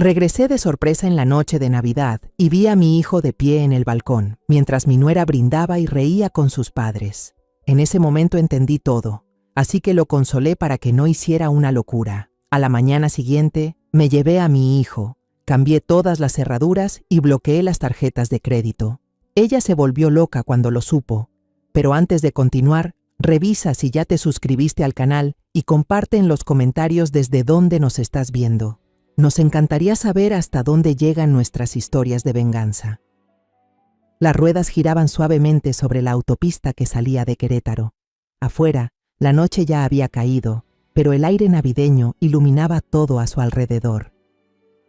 Regresé de sorpresa en la noche de Navidad y vi a mi hijo de pie en el balcón, mientras mi nuera brindaba y reía con sus padres. En ese momento entendí todo, así que lo consolé para que no hiciera una locura. A la mañana siguiente, me llevé a mi hijo, cambié todas las cerraduras y bloqueé las tarjetas de crédito. Ella se volvió loca cuando lo supo, pero antes de continuar, revisa si ya te suscribiste al canal y comparte en los comentarios desde dónde nos estás viendo. Nos encantaría saber hasta dónde llegan nuestras historias de venganza. Las ruedas giraban suavemente sobre la autopista que salía de Querétaro. Afuera, la noche ya había caído, pero el aire navideño iluminaba todo a su alrededor.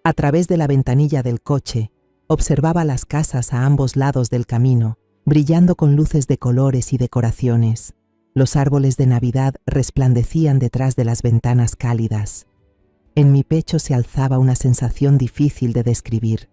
A través de la ventanilla del coche, observaba las casas a ambos lados del camino, brillando con luces de colores y decoraciones. Los árboles de Navidad resplandecían detrás de las ventanas cálidas. En mi pecho se alzaba una sensación difícil de describir,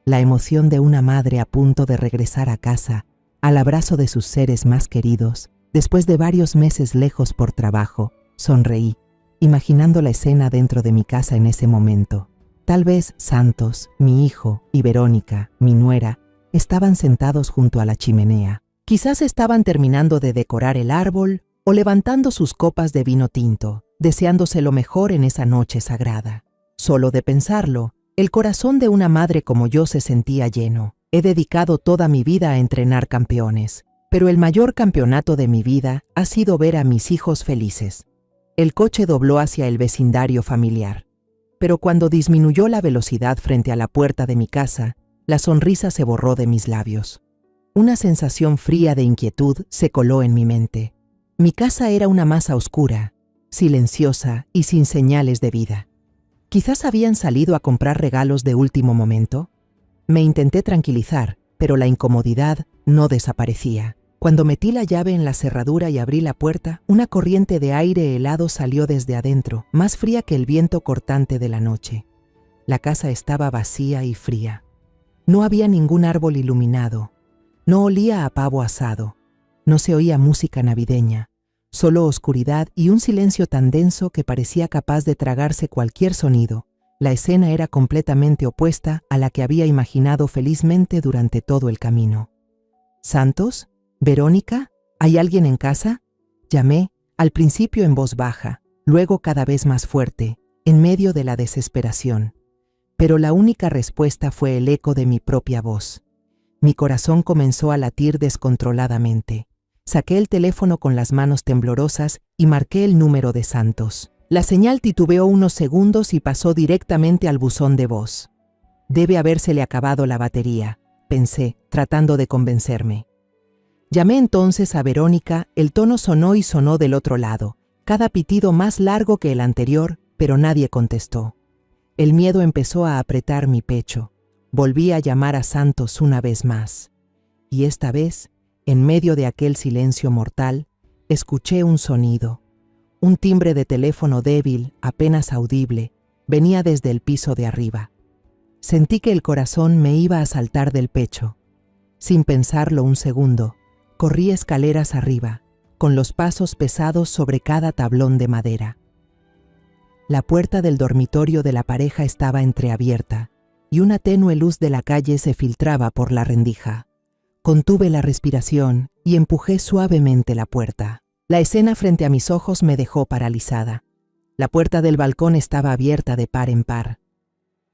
la emoción de una madre a punto de regresar a casa, al abrazo de sus seres más queridos. Después de varios meses lejos por trabajo, sonreí, imaginando la escena dentro de mi casa en ese momento. Tal vez Santos, mi hijo, y Verónica, mi nuera, estaban sentados junto a la chimenea. Quizás estaban terminando de decorar el árbol o levantando sus copas de vino tinto, deseándose lo mejor en esa noche sagrada. Solo de pensarlo, el corazón de una madre como yo se sentía lleno. He dedicado toda mi vida a entrenar campeones, pero el mayor campeonato de mi vida ha sido ver a mis hijos felices. El coche dobló hacia el vecindario familiar, pero cuando disminuyó la velocidad frente a la puerta de mi casa, la sonrisa se borró de mis labios. Una sensación fría de inquietud se coló en mi mente. Mi casa era una masa oscura, silenciosa y sin señales de vida. Quizás habían salido a comprar regalos de último momento. Me intenté tranquilizar, pero la incomodidad no desaparecía. Cuando metí la llave en la cerradura y abrí la puerta, una corriente de aire helado salió desde adentro, más fría que el viento cortante de la noche. La casa estaba vacía y fría. No había ningún árbol iluminado. No olía a pavo asado. No se oía música navideña. Solo oscuridad y un silencio tan denso que parecía capaz de tragarse cualquier sonido. La escena era completamente opuesta a la que había imaginado felizmente durante todo el camino. ¿Santos? ¿Verónica? ¿Hay alguien en casa? Llamé, al principio en voz baja, luego cada vez más fuerte, en medio de la desesperación. Pero la única respuesta fue el eco de mi propia voz. Mi corazón comenzó a latir descontroladamente. Saqué el teléfono con las manos temblorosas y marqué el número de Santos. La señal titubeó unos segundos y pasó directamente al buzón de voz. Debe habérsele acabado la batería, pensé, tratando de convencerme. Llamé entonces a Verónica, el tono sonó y sonó del otro lado, cada pitido más largo que el anterior, pero nadie contestó. El miedo empezó a apretar mi pecho. Volví a llamar a Santos una vez más. Y esta vez, en medio de aquel silencio mortal, escuché un sonido. Un timbre de teléfono débil, apenas audible, venía desde el piso de arriba. Sentí que el corazón me iba a saltar del pecho. Sin pensarlo un segundo, corrí escaleras arriba, con los pasos pesados sobre cada tablón de madera. La puerta del dormitorio de la pareja estaba entreabierta, y una tenue luz de la calle se filtraba por la rendija. Contuve la respiración y empujé suavemente la puerta. La escena frente a mis ojos me dejó paralizada. La puerta del balcón estaba abierta de par en par.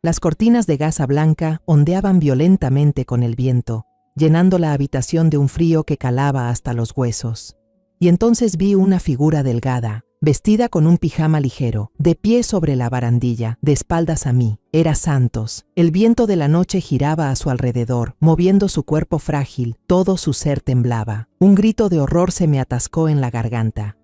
Las cortinas de gasa blanca ondeaban violentamente con el viento, llenando la habitación de un frío que calaba hasta los huesos. Y entonces vi una figura delgada, vestida con un pijama ligero, de pie sobre la barandilla, de espaldas a mí. Era Santos. El viento de la noche giraba a su alrededor, moviendo su cuerpo frágil, todo su ser temblaba. Un grito de horror se me atascó en la garganta.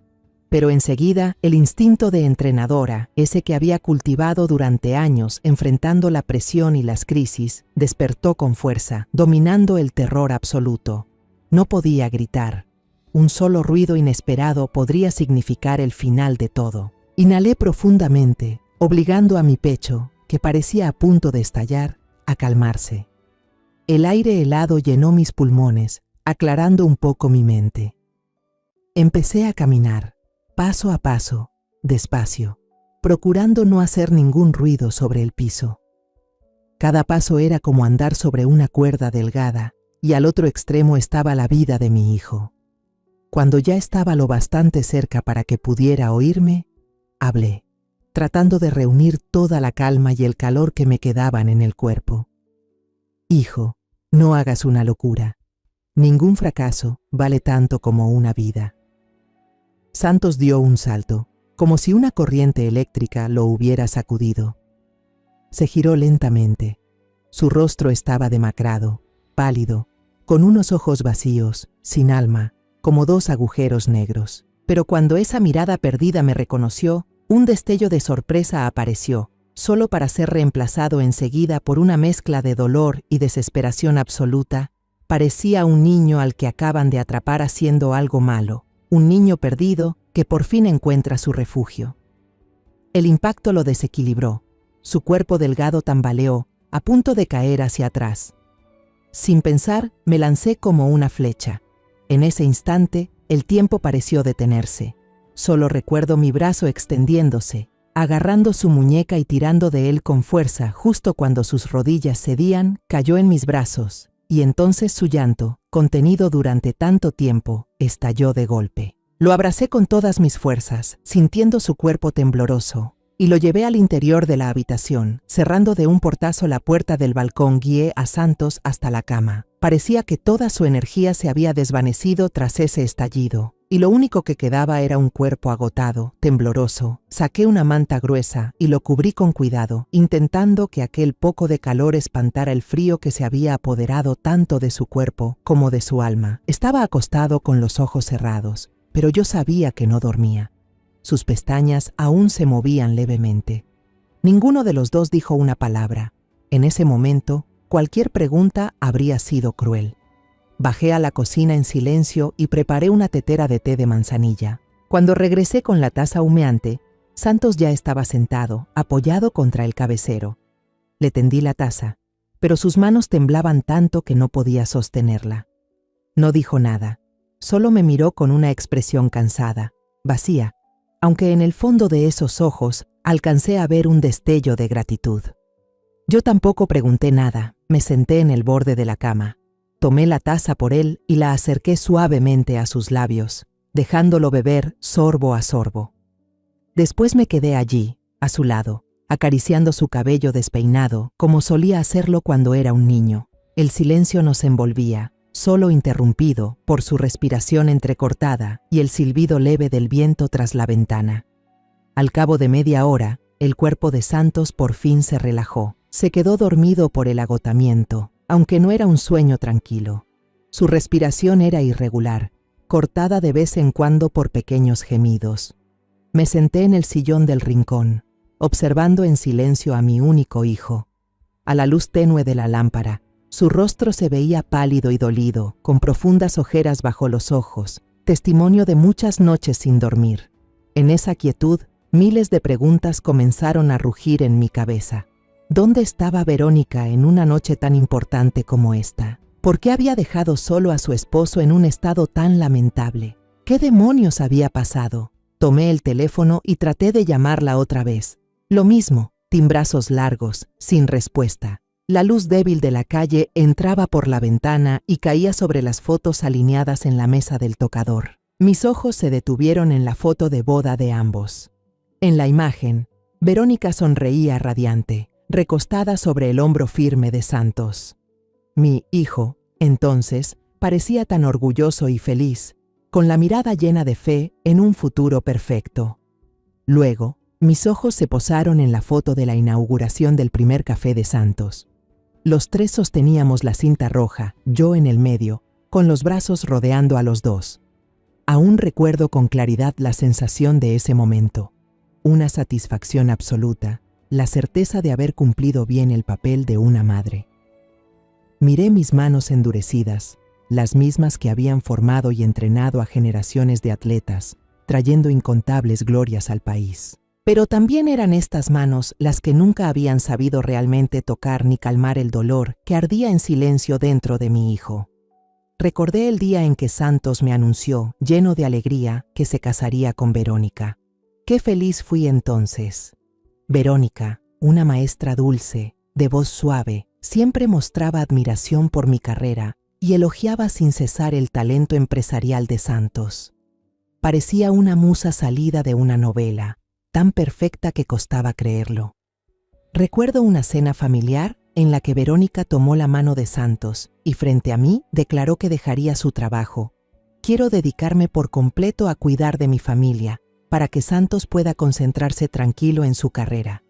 Pero enseguida, el instinto de entrenadora, ese que había cultivado durante años enfrentando la presión y las crisis, despertó con fuerza, dominando el terror absoluto. No podía gritar. Un solo ruido inesperado podría significar el final de todo. Inhalé profundamente, obligando a mi pecho, que parecía a punto de estallar, a calmarse. El aire helado llenó mis pulmones, aclarando un poco mi mente. Empecé a caminar, paso a paso, despacio, procurando no hacer ningún ruido sobre el piso. Cada paso era como andar sobre una cuerda delgada, y al otro extremo estaba la vida de mi hijo. Cuando ya estaba lo bastante cerca para que pudiera oírme, hablé, tratando de reunir toda la calma y el calor que me quedaban en el cuerpo. Hijo, no hagas una locura. Ningún fracaso vale tanto como una vida. Santos dio un salto, como si una corriente eléctrica lo hubiera sacudido. Se giró lentamente. Su rostro estaba demacrado, pálido, con unos ojos vacíos, sin alma, como dos agujeros negros. Pero cuando esa mirada perdida me reconoció, un destello de sorpresa apareció, solo para ser reemplazado enseguida por una mezcla de dolor y desesperación absoluta. Parecía un niño al que acaban de atrapar haciendo algo malo, un niño perdido que por fin encuentra su refugio. El impacto lo desequilibró. Su cuerpo delgado tambaleó, a punto de caer hacia atrás. Sin pensar, me lancé como una flecha. En ese instante, el tiempo pareció detenerse. Solo recuerdo mi brazo extendiéndose, agarrando su muñeca y tirando de él con fuerza. Justo cuando sus rodillas cedían, cayó en mis brazos, y entonces su llanto, contenido durante tanto tiempo, estalló de golpe. Lo abracé con todas mis fuerzas, sintiendo su cuerpo tembloroso, y lo llevé al interior de la habitación. Cerrando de un portazo la puerta del balcón, guié a Santos hasta la cama. Parecía que toda su energía se había desvanecido tras ese estallido, y lo único que quedaba era un cuerpo agotado, tembloroso. Saqué una manta gruesa y lo cubrí con cuidado, intentando que aquel poco de calor espantara el frío que se había apoderado tanto de su cuerpo como de su alma. Estaba acostado con los ojos cerrados, pero yo sabía que no dormía. Sus pestañas aún se movían levemente. Ninguno de los dos dijo una palabra. En ese momento, cualquier pregunta habría sido cruel. Bajé a la cocina en silencio y preparé una tetera de té de manzanilla. Cuando regresé con la taza humeante, Santos ya estaba sentado, apoyado contra el cabecero. Le tendí la taza, pero sus manos temblaban tanto que no podía sostenerla. No dijo nada, solo me miró con una expresión cansada, vacía, aunque en el fondo de esos ojos alcancé a ver un destello de gratitud. Yo tampoco pregunté nada, me senté en el borde de la cama. Tomé la taza por él y la acerqué suavemente a sus labios, dejándolo beber sorbo a sorbo. Después me quedé allí, a su lado, acariciando su cabello despeinado, como solía hacerlo cuando era un niño. El silencio nos envolvía, solo interrumpido por su respiración entrecortada y el silbido leve del viento tras la ventana. Al cabo de media hora, el cuerpo de Santos por fin se relajó. Se quedó dormido por el agotamiento, aunque no era un sueño tranquilo. Su respiración era irregular, cortada de vez en cuando por pequeños gemidos. Me senté en el sillón del rincón, observando en silencio a mi único hijo. A la luz tenue de la lámpara, su rostro se veía pálido y dolido, con profundas ojeras bajo los ojos, testimonio de muchas noches sin dormir. En esa quietud, miles de preguntas comenzaron a rugir en mi cabeza. ¿Dónde estaba Verónica en una noche tan importante como esta? ¿Por qué había dejado solo a su esposo en un estado tan lamentable? ¿Qué demonios había pasado? Tomé el teléfono y traté de llamarla otra vez. Lo mismo, timbrazos largos, sin respuesta. La luz débil de la calle entraba por la ventana y caía sobre las fotos alineadas en la mesa del tocador. Mis ojos se detuvieron en la foto de boda de ambos. En la imagen, Verónica sonreía radiante, recostada sobre el hombro firme de Santos. Mi hijo, entonces, parecía tan orgulloso y feliz, con la mirada llena de fe en un futuro perfecto. Luego, mis ojos se posaron en la foto de la inauguración del primer café de Santos. Los tres sosteníamos la cinta roja, yo en el medio, con los brazos rodeando a los dos. Aún recuerdo con claridad la sensación de ese momento, una satisfacción absoluta, la certeza de haber cumplido bien el papel de una madre. Miré mis manos endurecidas, las mismas que habían formado y entrenado a generaciones de atletas, trayendo incontables glorias al país. Pero también eran estas manos las que nunca habían sabido realmente tocar ni calmar el dolor que ardía en silencio dentro de mi hijo. Recordé el día en que Santos me anunció, lleno de alegría, que se casaría con Verónica. Qué feliz fui entonces. Verónica, una maestra dulce, de voz suave, siempre mostraba admiración por mi carrera y elogiaba sin cesar el talento empresarial de Santos. Parecía una musa salida de una novela, tan perfecta que costaba creerlo. Recuerdo una cena familiar en la que Verónica tomó la mano de Santos y frente a mí declaró que dejaría su trabajo. Quiero dedicarme por completo a cuidar de mi familia, para que Santos pueda concentrarse tranquilo en su carrera,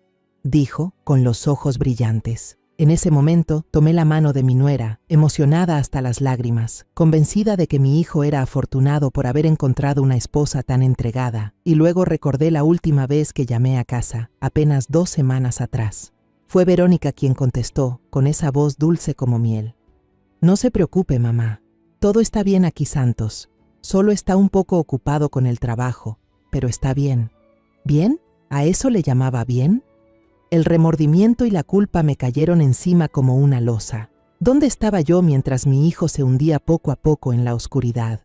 dijo con los ojos brillantes. En ese momento tomé la mano de mi nuera, emocionada hasta las lágrimas, convencida de que mi hijo era afortunado por haber encontrado una esposa tan entregada, y luego recordé la última vez que llamé a casa, apenas 2 semanas atrás. Fue Verónica quien contestó, con esa voz dulce como miel. No se preocupe, mamá. Todo está bien aquí, Santos. Solo está un poco ocupado con el trabajo, pero está bien. ¿Bien? ¿A eso le llamaba bien? El remordimiento y la culpa me cayeron encima como una losa. ¿Dónde estaba yo mientras mi hijo se hundía poco a poco en la oscuridad?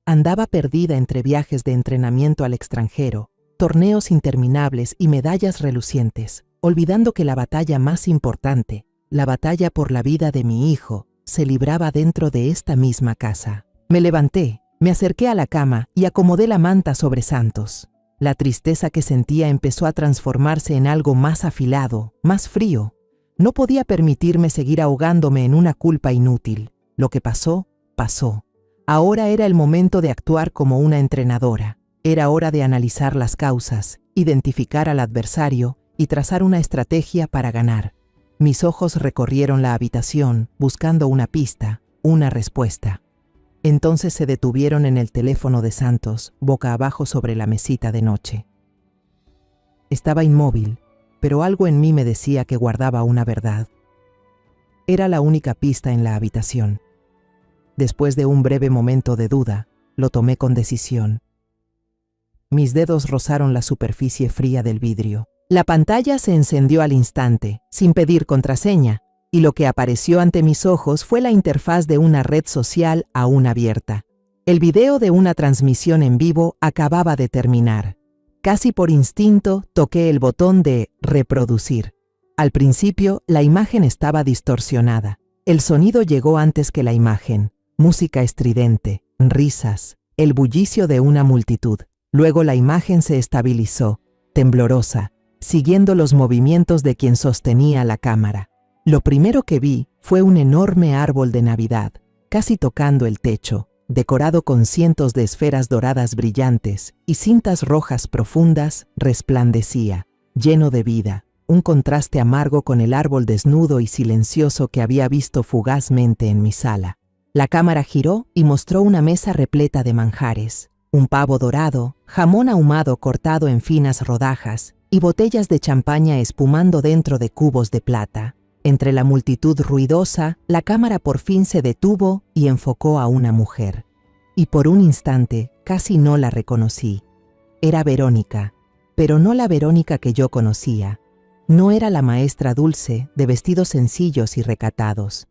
Andaba perdida entre viajes de entrenamiento al extranjero, torneos interminables y medallas relucientes, olvidando que la batalla más importante, la batalla por la vida de mi hijo, se libraba dentro de esta misma casa. Me levanté, me acerqué a la cama y acomodé la manta sobre Santos. La tristeza que sentía empezó a transformarse en algo más afilado, más frío. No podía permitirme seguir ahogándome en una culpa inútil. Lo que pasó, pasó. Ahora era el momento de actuar como una entrenadora. Era hora de analizar las causas, identificar al adversario y trazar una estrategia para ganar. Mis ojos recorrieron la habitación, buscando una pista, una respuesta. Entonces se detuvieron en el teléfono de Santos, boca abajo sobre la mesita de noche. Estaba inmóvil, pero algo en mí me decía que guardaba una verdad. Era la única pista en la habitación. Después de un breve momento de duda, lo tomé con decisión. Mis dedos rozaron la superficie fría del vidrio. La pantalla se encendió al instante, sin pedir contraseña, y lo que apareció ante mis ojos fue la interfaz de una red social aún abierta. El video de una transmisión en vivo acababa de terminar. Casi por instinto toqué el botón de reproducir. Al principio, la imagen estaba distorsionada. El sonido llegó antes que la imagen. Música estridente, risas, el bullicio de una multitud. Luego la imagen se estabilizó, temblorosa, siguiendo los movimientos de quien sostenía la cámara. Lo primero que vi fue un enorme árbol de Navidad, casi tocando el techo, decorado con cientos de esferas doradas brillantes y cintas rojas profundas, resplandecía, lleno de vida, un contraste amargo con el árbol desnudo y silencioso que había visto fugazmente en mi sala. La cámara giró y mostró una mesa repleta de manjares, un pavo dorado, jamón ahumado cortado en finas rodajas y botellas de champaña espumando dentro de cubos de plata. Entre la multitud ruidosa, la cámara por fin se detuvo y enfocó a una mujer. Y por un instante casi no la reconocí. Era Verónica, pero no la Verónica que yo conocía. No era la maestra Dulce, de vestidos sencillos y recatados.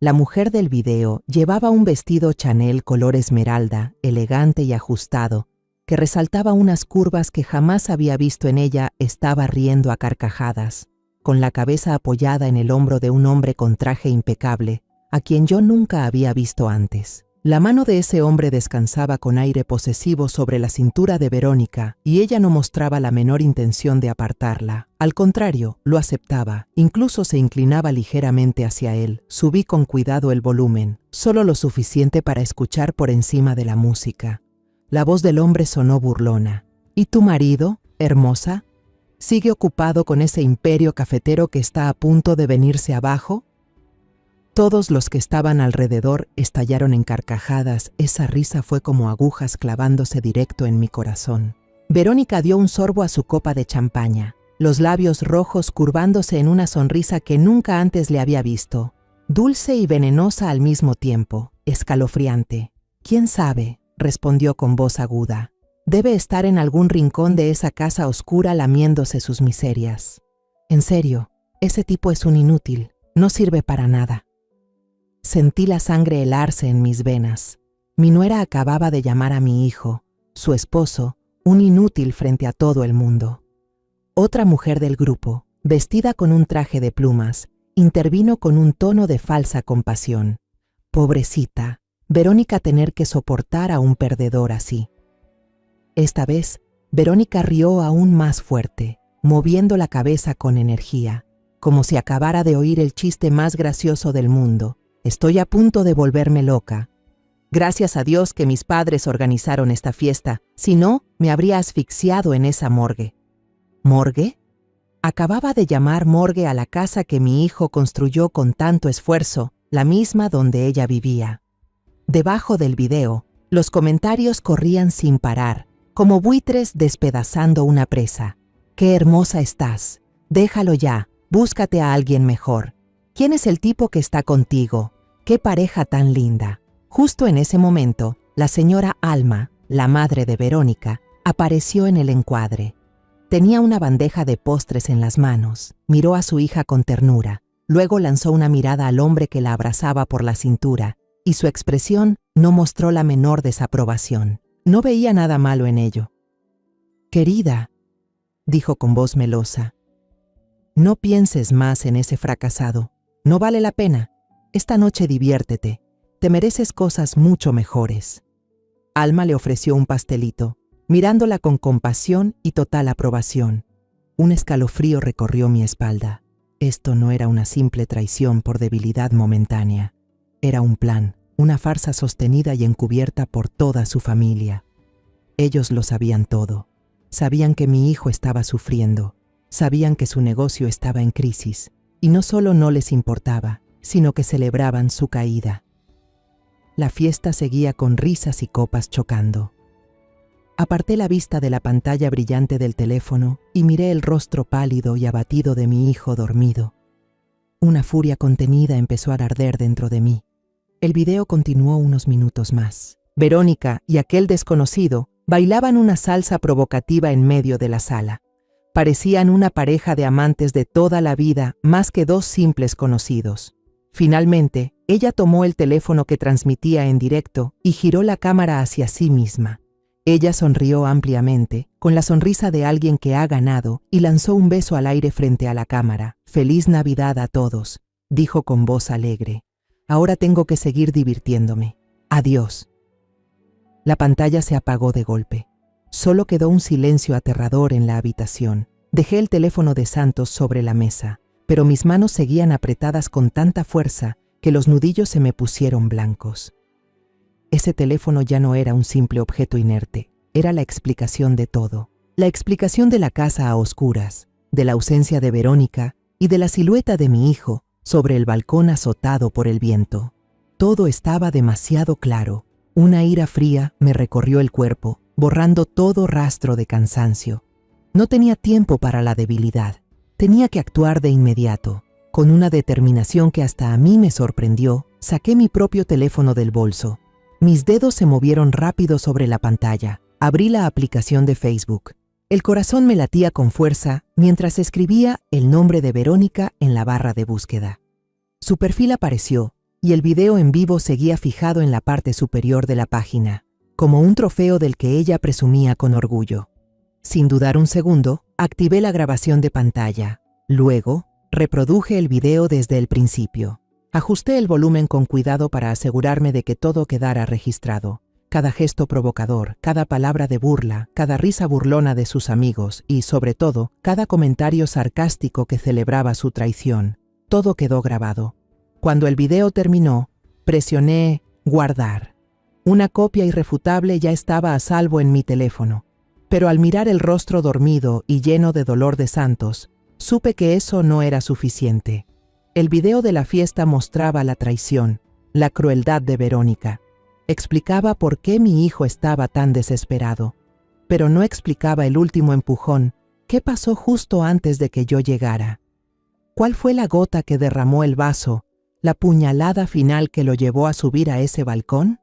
La mujer del video llevaba un vestido Chanel color esmeralda, elegante y ajustado, que resaltaba unas curvas que jamás había visto en ella. Estaba riendo a carcajadas, con la cabeza apoyada en el hombro de un hombre con traje impecable, a quien yo nunca había visto antes. La mano de ese hombre descansaba con aire posesivo sobre la cintura de Verónica y ella no mostraba la menor intención de apartarla. Al contrario, lo aceptaba, incluso se inclinaba ligeramente hacia él. Subí con cuidado el volumen, solo lo suficiente para escuchar por encima de la música. La voz del hombre sonó burlona. ¿Y tu marido, hermosa? ¿Sigue ocupado con ese imperio cafetero que está a punto de venirse abajo? Todos los que estaban alrededor estallaron en carcajadas. Esa risa fue como agujas clavándose directo en mi corazón. Verónica dio un sorbo a su copa de champaña, los labios rojos curvándose en una sonrisa que nunca antes le había visto. Dulce y venenosa al mismo tiempo, escalofriante. ¿Quién sabe?, respondió con voz aguda. Debe estar en algún rincón de esa casa oscura lamiéndose sus miserias. En serio, ese tipo es un inútil, no sirve para nada. Sentí la sangre helarse en mis venas. Mi nuera acababa de llamar a mi hijo, su esposo, un inútil frente a todo el mundo. Otra mujer del grupo, vestida con un traje de plumas intervino con un tono de falsa compasión. Pobrecita, Verónica tener que soportar a un perdedor así. Esta vez, Verónica rió aún más fuerte, moviendo la cabeza con energía, como si acabara de oír el chiste más gracioso del mundo. Estoy a punto de volverme loca. Gracias a Dios que mis padres organizaron esta fiesta, si no, me habría asfixiado en esa morgue. ¿Morgue? Acababa de llamar morgue a la casa que mi hijo construyó con tanto esfuerzo, la misma donde ella vivía. Debajo del video, los comentarios corrían sin parar, como buitres despedazando una presa. ¡Qué hermosa estás! Déjalo ya, búscate a alguien mejor. ¿Quién es el tipo que está contigo? ¡Qué pareja tan linda! Justo en ese momento, la señora Alma, la madre de Verónica, apareció en el encuadre. Tenía una bandeja de postres en las manos, miró a su hija con ternura, luego lanzó una mirada al hombre que la abrazaba por la cintura, y su expresión no mostró la menor desaprobación. No veía nada malo en ello. «Querida», dijo con voz melosa, «no pienses más en ese fracasado. No vale la pena. Esta noche diviértete. Te mereces cosas mucho mejores». Alma le ofreció un pastelito, mirándola con compasión y total aprobación. Un escalofrío recorrió mi espalda. Esto no era una simple traición por debilidad momentánea. Era un plan, una farsa sostenida y encubierta por toda su familia. Ellos lo sabían todo. Sabían que mi hijo estaba sufriendo. Sabían que su negocio estaba en crisis. Y no solo no les importaba, sino que celebraban su caída. La fiesta seguía con risas y copas chocando. Aparté la vista de la pantalla brillante del teléfono y miré el rostro pálido y abatido de mi hijo dormido. Una furia contenida empezó a arder dentro de mí. El video continuó unos minutos más. Verónica y aquel desconocido bailaban una salsa provocativa en medio de la sala. Parecían una pareja de amantes de toda la vida, más que dos simples conocidos. Finalmente, ella tomó el teléfono que transmitía en directo y giró la cámara hacia sí misma. Ella sonrió ampliamente, con la sonrisa de alguien que ha ganado, y lanzó un beso al aire frente a la cámara. «Feliz Navidad a todos», dijo con voz alegre. «Ahora tengo que seguir divirtiéndome. Adiós». La pantalla se apagó de golpe. Solo quedó un silencio aterrador en la habitación. Dejé el teléfono de Santos sobre la mesa, pero mis manos seguían apretadas con tanta fuerza que los nudillos se me pusieron blancos. Ese teléfono ya no era un simple objeto inerte, era la explicación de todo. La explicación de la casa a oscuras, de la ausencia de Verónica y de la silueta de mi hijo sobre el balcón azotado por el viento. Todo estaba demasiado claro. Una ira fría me recorrió el cuerpo, borrando todo rastro de cansancio. No tenía tiempo para la debilidad. Tenía que actuar de inmediato. Con una determinación que hasta a mí me sorprendió, saqué mi propio teléfono del bolso. Mis dedos se movieron rápido sobre la pantalla. Abrí la aplicación de Facebook. El corazón me latía con fuerza mientras escribía el nombre de Verónica en la barra de búsqueda. Su perfil apareció y el video en vivo seguía fijado en la parte superior de la página, como un trofeo del que ella presumía con orgullo. Sin dudar un segundo, activé la grabación de pantalla. Luego, reproduje el video desde el principio. Ajusté el volumen con cuidado para asegurarme de que todo quedara registrado. Cada gesto provocador, cada palabra de burla, cada risa burlona de sus amigos y, sobre todo, cada comentario sarcástico que celebraba su traición. Todo quedó grabado. Cuando el video terminó, presioné «Guardar». Una copia irrefutable ya estaba a salvo en mi teléfono. Pero al mirar el rostro dormido y lleno de dolor de Santos, supe que eso no era suficiente. El video de la fiesta mostraba la traición, la crueldad de Verónica. Explicaba por qué mi hijo estaba tan desesperado, pero no explicaba el último empujón. ¿Qué pasó justo antes de que yo llegara? ¿Cuál fue la gota que derramó el vaso, la puñalada final que lo llevó a subir a ese balcón?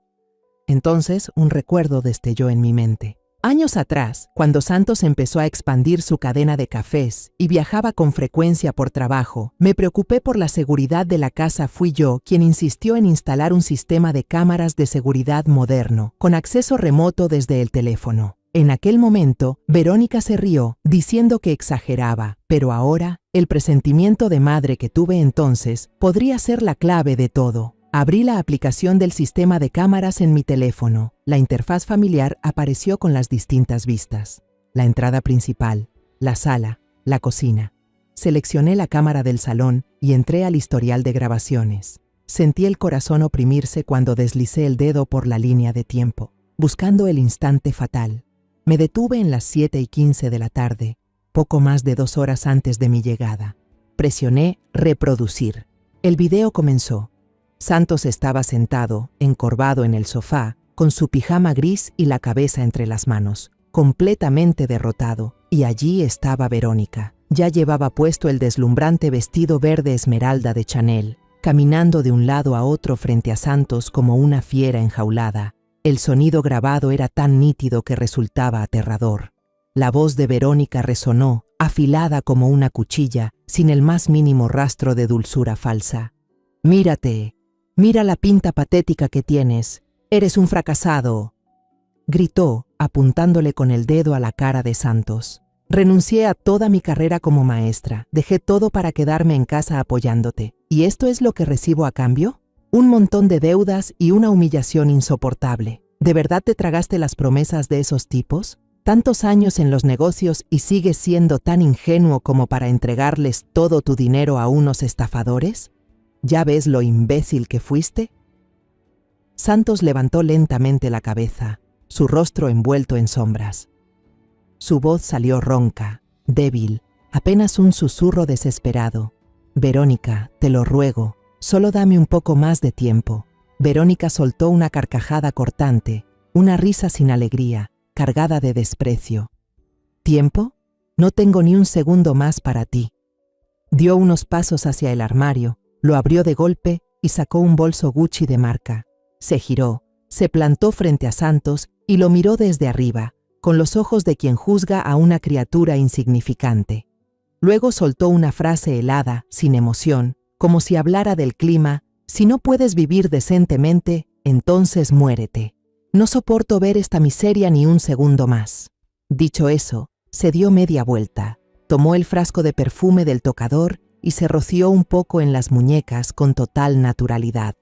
Entonces un recuerdo destelló en mi mente. Años atrás, cuando Santos empezó a expandir su cadena de cafés y viajaba con frecuencia por trabajo, me preocupé por la seguridad de la casa. Fui yo quien insistió en instalar un sistema de cámaras de seguridad moderno, con acceso remoto desde el teléfono. En aquel momento, Verónica se rió, diciendo que exageraba, pero ahora, el presentimiento de madre que tuve entonces podría ser la clave de todo. Abrí la aplicación del sistema de cámaras en mi teléfono. La interfaz familiar apareció con las distintas vistas. La entrada principal, la sala, la cocina. Seleccioné la cámara del salón y entré al historial de grabaciones. Sentí el corazón oprimirse cuando deslicé el dedo por la línea de tiempo, buscando el instante fatal. Me detuve en las 7:15 de la tarde, poco más de 2 horas antes de mi llegada. Presioné reproducir. El video comenzó. Santos estaba sentado, encorvado en el sofá, con su pijama gris y la cabeza entre las manos, completamente derrotado, y allí estaba Verónica. Ya llevaba puesto el deslumbrante vestido verde esmeralda de Chanel, caminando de un lado a otro frente a Santos como una fiera enjaulada. El sonido grabado era tan nítido que resultaba aterrador. La voz de Verónica resonó, afilada como una cuchilla, sin el más mínimo rastro de dulzura falsa. «Mírate, mira la pinta patética que tienes, eres un fracasado», gritó, apuntándole con el dedo a la cara de Santos. «Renuncié a toda mi carrera como maestra, dejé todo para quedarme en casa apoyándote. ¿Y esto es lo que recibo a cambio? Un montón de deudas y una humillación insoportable. ¿De verdad te tragaste las promesas de esos tipos? ¿Tantos años en los negocios y sigues siendo tan ingenuo como para entregarles todo tu dinero a unos estafadores? ¿Ya ves lo imbécil que fuiste?» Santos levantó lentamente la cabeza, su rostro envuelto en sombras. Su voz salió ronca, débil, apenas un susurro desesperado. «Verónica, te lo ruego, solo dame un poco más de tiempo». Verónica soltó una carcajada cortante, una risa sin alegría, cargada de desprecio. «¿Tiempo? No tengo ni un segundo más para ti». Dio unos pasos hacia el armario, lo abrió de golpe y sacó un bolso Gucci de marca. Se giró, se plantó frente a Santos y lo miró desde arriba, con los ojos de quien juzga a una criatura insignificante. Luego soltó una frase helada, sin emoción, como si hablara del clima: «Si no puedes vivir decentemente, entonces muérete. No soporto ver esta miseria ni un segundo más». Dicho eso, se dio media vuelta, tomó el frasco de perfume del tocador y se roció un poco en las muñecas con total naturalidad.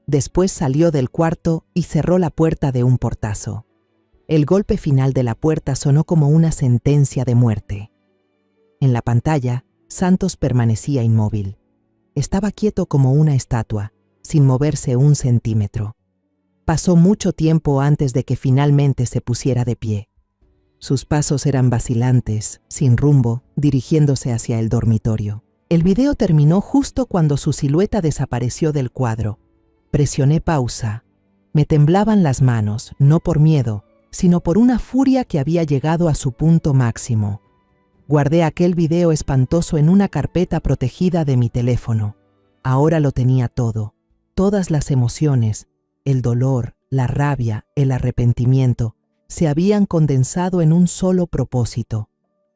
Después salió del cuarto y cerró la puerta de un portazo. El golpe final de la puerta sonó como una sentencia de muerte. En la pantalla, Santos permanecía inmóvil. Estaba quieto como una estatua, sin moverse un centímetro. Pasó mucho tiempo antes de que finalmente se pusiera de pie. Sus pasos eran vacilantes, sin rumbo, dirigiéndose hacia el dormitorio. El video terminó justo cuando su silueta desapareció del cuadro. Presioné pausa. Me temblaban las manos, no por miedo, sino por una furia que había llegado a su punto máximo. Guardé aquel video espantoso en una carpeta protegida de mi teléfono. Ahora lo tenía todo, todas las emociones, el dolor, la rabia, el arrepentimiento, se habían condensado en un solo propósito.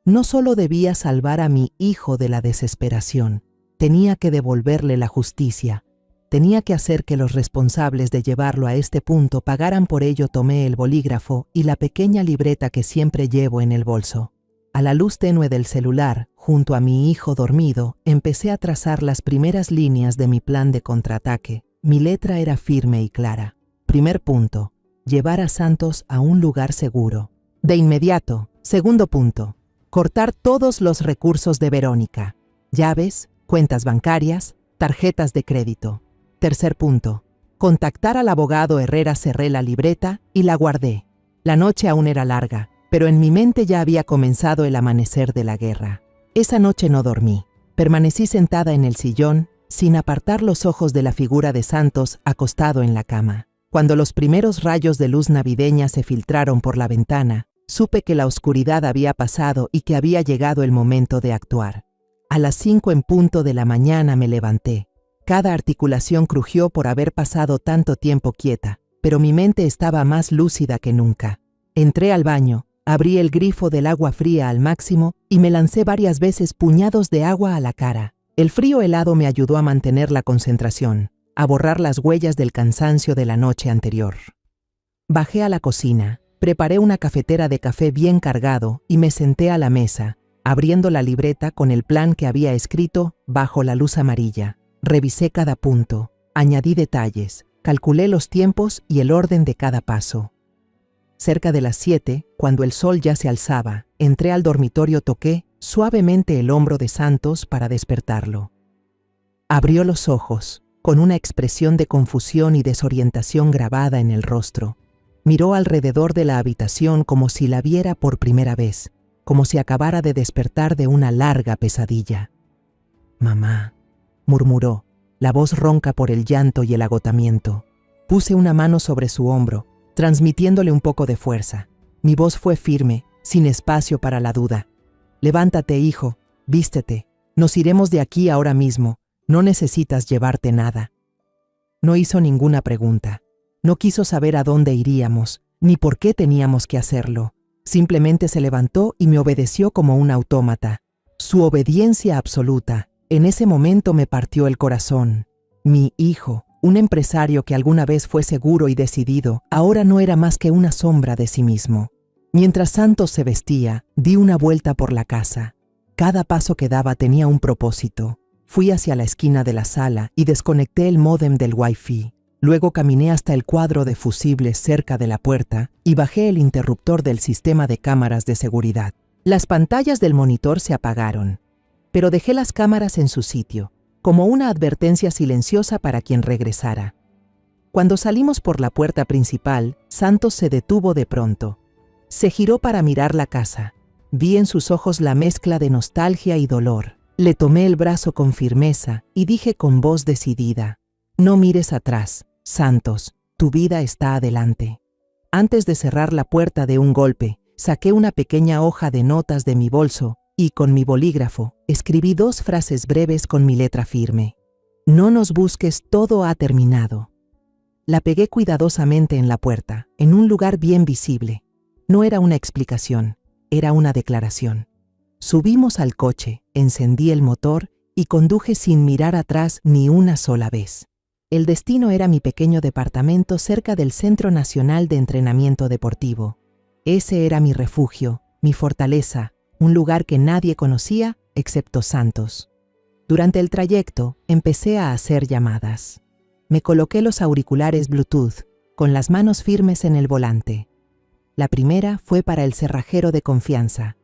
No solo debía salvar a mi hijo de la desesperación, tenía que devolverle la justicia. Tenía que hacer que los responsables de llevarlo a este punto pagaran por ello. Tomé el bolígrafo y la pequeña libreta que siempre llevo en el bolso. A la luz tenue del celular, junto a mi hijo dormido, empecé a trazar las primeras líneas de mi plan de contraataque. Mi letra era firme y clara. Primer punto: llevar a Santos a un lugar seguro. De inmediato. Segundo punto: cortar todos los recursos de Verónica. Llaves, cuentas bancarias, tarjetas de crédito. Tercer punto: contactar al abogado Herrera. Cerré la libreta y la guardé. La noche aún era larga, pero en mi mente ya había comenzado el amanecer de la guerra. Esa noche no dormí. Permanecí sentada en el sillón, sin apartar los ojos de la figura de Santos acostado en la cama. Cuando los primeros rayos de luz navideña se filtraron por la ventana, supe que la oscuridad había pasado y que había llegado el momento de actuar. A las 5 en punto de la mañana me levanté. Cada articulación crujió por haber pasado tanto tiempo quieta, pero mi mente estaba más lúcida que nunca. Entré al baño, abrí el grifo del agua fría al máximo y me lancé varias veces puñados de agua a la cara. El frío helado me ayudó a mantener la concentración, a borrar las huellas del cansancio de la noche anterior. Bajé a la cocina. Preparé una cafetera de café bien cargado y me senté a la mesa, abriendo la libreta con el plan que había escrito bajo la luz amarilla. Revisé cada punto, añadí detalles, calculé los tiempos y el orden de cada paso. Cerca de las 7, cuando el sol ya se alzaba, entré al dormitorio, toqué suavemente el hombro de Santos para despertarlo. Abrió los ojos, con una expresión de confusión y desorientación grabada en el rostro. Miró alrededor de la habitación como si la viera por primera vez, como si acabara de despertar de una larga pesadilla. «Mamá», murmuró, la voz ronca por el llanto y el agotamiento. Puse una mano sobre su hombro, transmitiéndole un poco de fuerza. Mi voz fue firme, sin espacio para la duda. «Levántate, hijo, vístete. Nos iremos de aquí ahora mismo. No necesitas llevarte nada». No hizo ninguna pregunta. No quiso saber a dónde iríamos, ni por qué teníamos que hacerlo. Simplemente se levantó y me obedeció como un autómata. Su obediencia absoluta, en ese momento me partió el corazón. Mi hijo, un empresario que alguna vez fue seguro y decidido, ahora no era más que una sombra de sí mismo. Mientras Santos se vestía, di una vuelta por la casa. Cada paso que daba tenía un propósito. Fui hacia la esquina de la sala y desconecté el módem del Wi-Fi. Luego caminé hasta el cuadro de fusibles cerca de la puerta y bajé el interruptor del sistema de cámaras de seguridad. Las pantallas del monitor se apagaron, pero dejé las cámaras en su sitio, como una advertencia silenciosa para quien regresara. Cuando salimos por la puerta principal, Santos se detuvo de pronto. Se giró para mirar la casa. Vi en sus ojos la mezcla de nostalgia y dolor. Le tomé el brazo con firmeza y dije con voz decidida: «No mires atrás, Santos, tu vida está adelante». Antes de cerrar la puerta de un golpe, saqué una pequeña hoja de notas de mi bolso y con mi bolígrafo escribí 2 frases breves con mi letra firme. «No nos busques, todo ha terminado». La pegué cuidadosamente en la puerta, en un lugar bien visible. No era una explicación, era una declaración. Subimos al coche, encendí el motor y conduje sin mirar atrás ni una sola vez. El destino era mi pequeño departamento cerca del Centro Nacional de Entrenamiento Deportivo. Ese era mi refugio, mi fortaleza, un lugar que nadie conocía excepto Santos. Durante el trayecto, empecé a hacer llamadas. Me coloqué los auriculares Bluetooth, con las manos firmes en el volante. La primera fue para el cerrajero de confianza.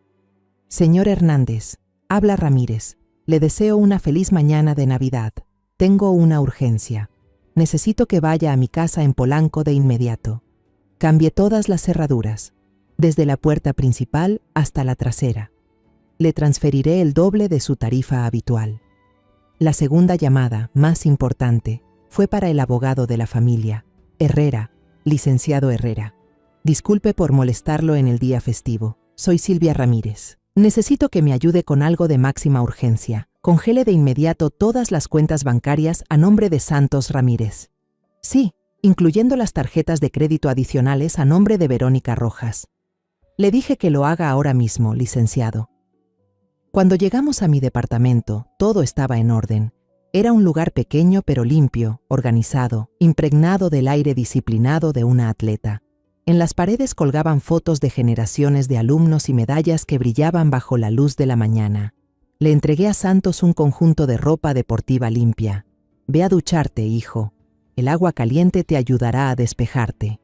«Señor Hernández, habla Ramírez. Le deseo una feliz mañana de Navidad. Tengo una urgencia. Necesito que vaya a mi casa en Polanco de inmediato. Cambie todas las cerraduras, desde la puerta principal hasta la trasera. Le transferiré el doble de su tarifa habitual». La segunda llamada, más importante, fue para el abogado de la familia, Herrera, licenciado Herrera. «Disculpe por molestarlo en el día festivo. Soy Silvia Ramírez. Necesito que me ayude con algo de máxima urgencia. Congele de inmediato todas las cuentas bancarias a nombre de Santos Ramírez». «Sí, incluyendo las tarjetas de crédito adicionales a nombre de Verónica Rojas». «Le dije que lo haga ahora mismo, licenciado». Cuando llegamos a mi departamento, todo estaba en orden. Era un lugar pequeño pero limpio, organizado, impregnado del aire disciplinado de una atleta. En las paredes colgaban fotos de generaciones de alumnos y medallas que brillaban bajo la luz de la mañana. Le entregué a Santos un conjunto de ropa deportiva limpia. «Ve a ducharte, hijo. El agua caliente te ayudará a despejarte».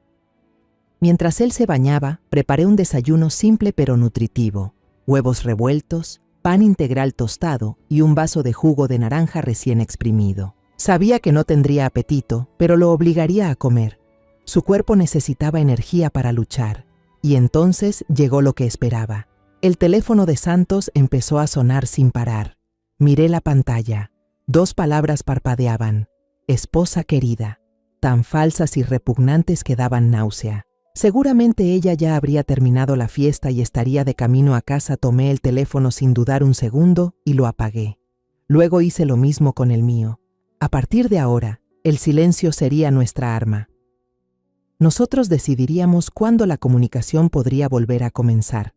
Mientras él se bañaba, preparé un desayuno simple pero nutritivo: huevos revueltos, pan integral tostado y un vaso de jugo de naranja recién exprimido. Sabía que no tendría apetito, pero lo obligaría a comer. Su cuerpo necesitaba energía para luchar, y entonces llegó lo que esperaba. El teléfono de Santos empezó a sonar sin parar. Miré la pantalla. 2 palabras parpadeaban: «Esposa querida», tan falsas y repugnantes que daban náusea. Seguramente ella ya habría terminado la fiesta y estaría de camino a casa. Tomé el teléfono sin dudar un segundo y lo apagué. Luego hice lo mismo con el mío. A partir de ahora, el silencio sería nuestra arma. Nosotros decidiríamos cuándo la comunicación podría volver a comenzar.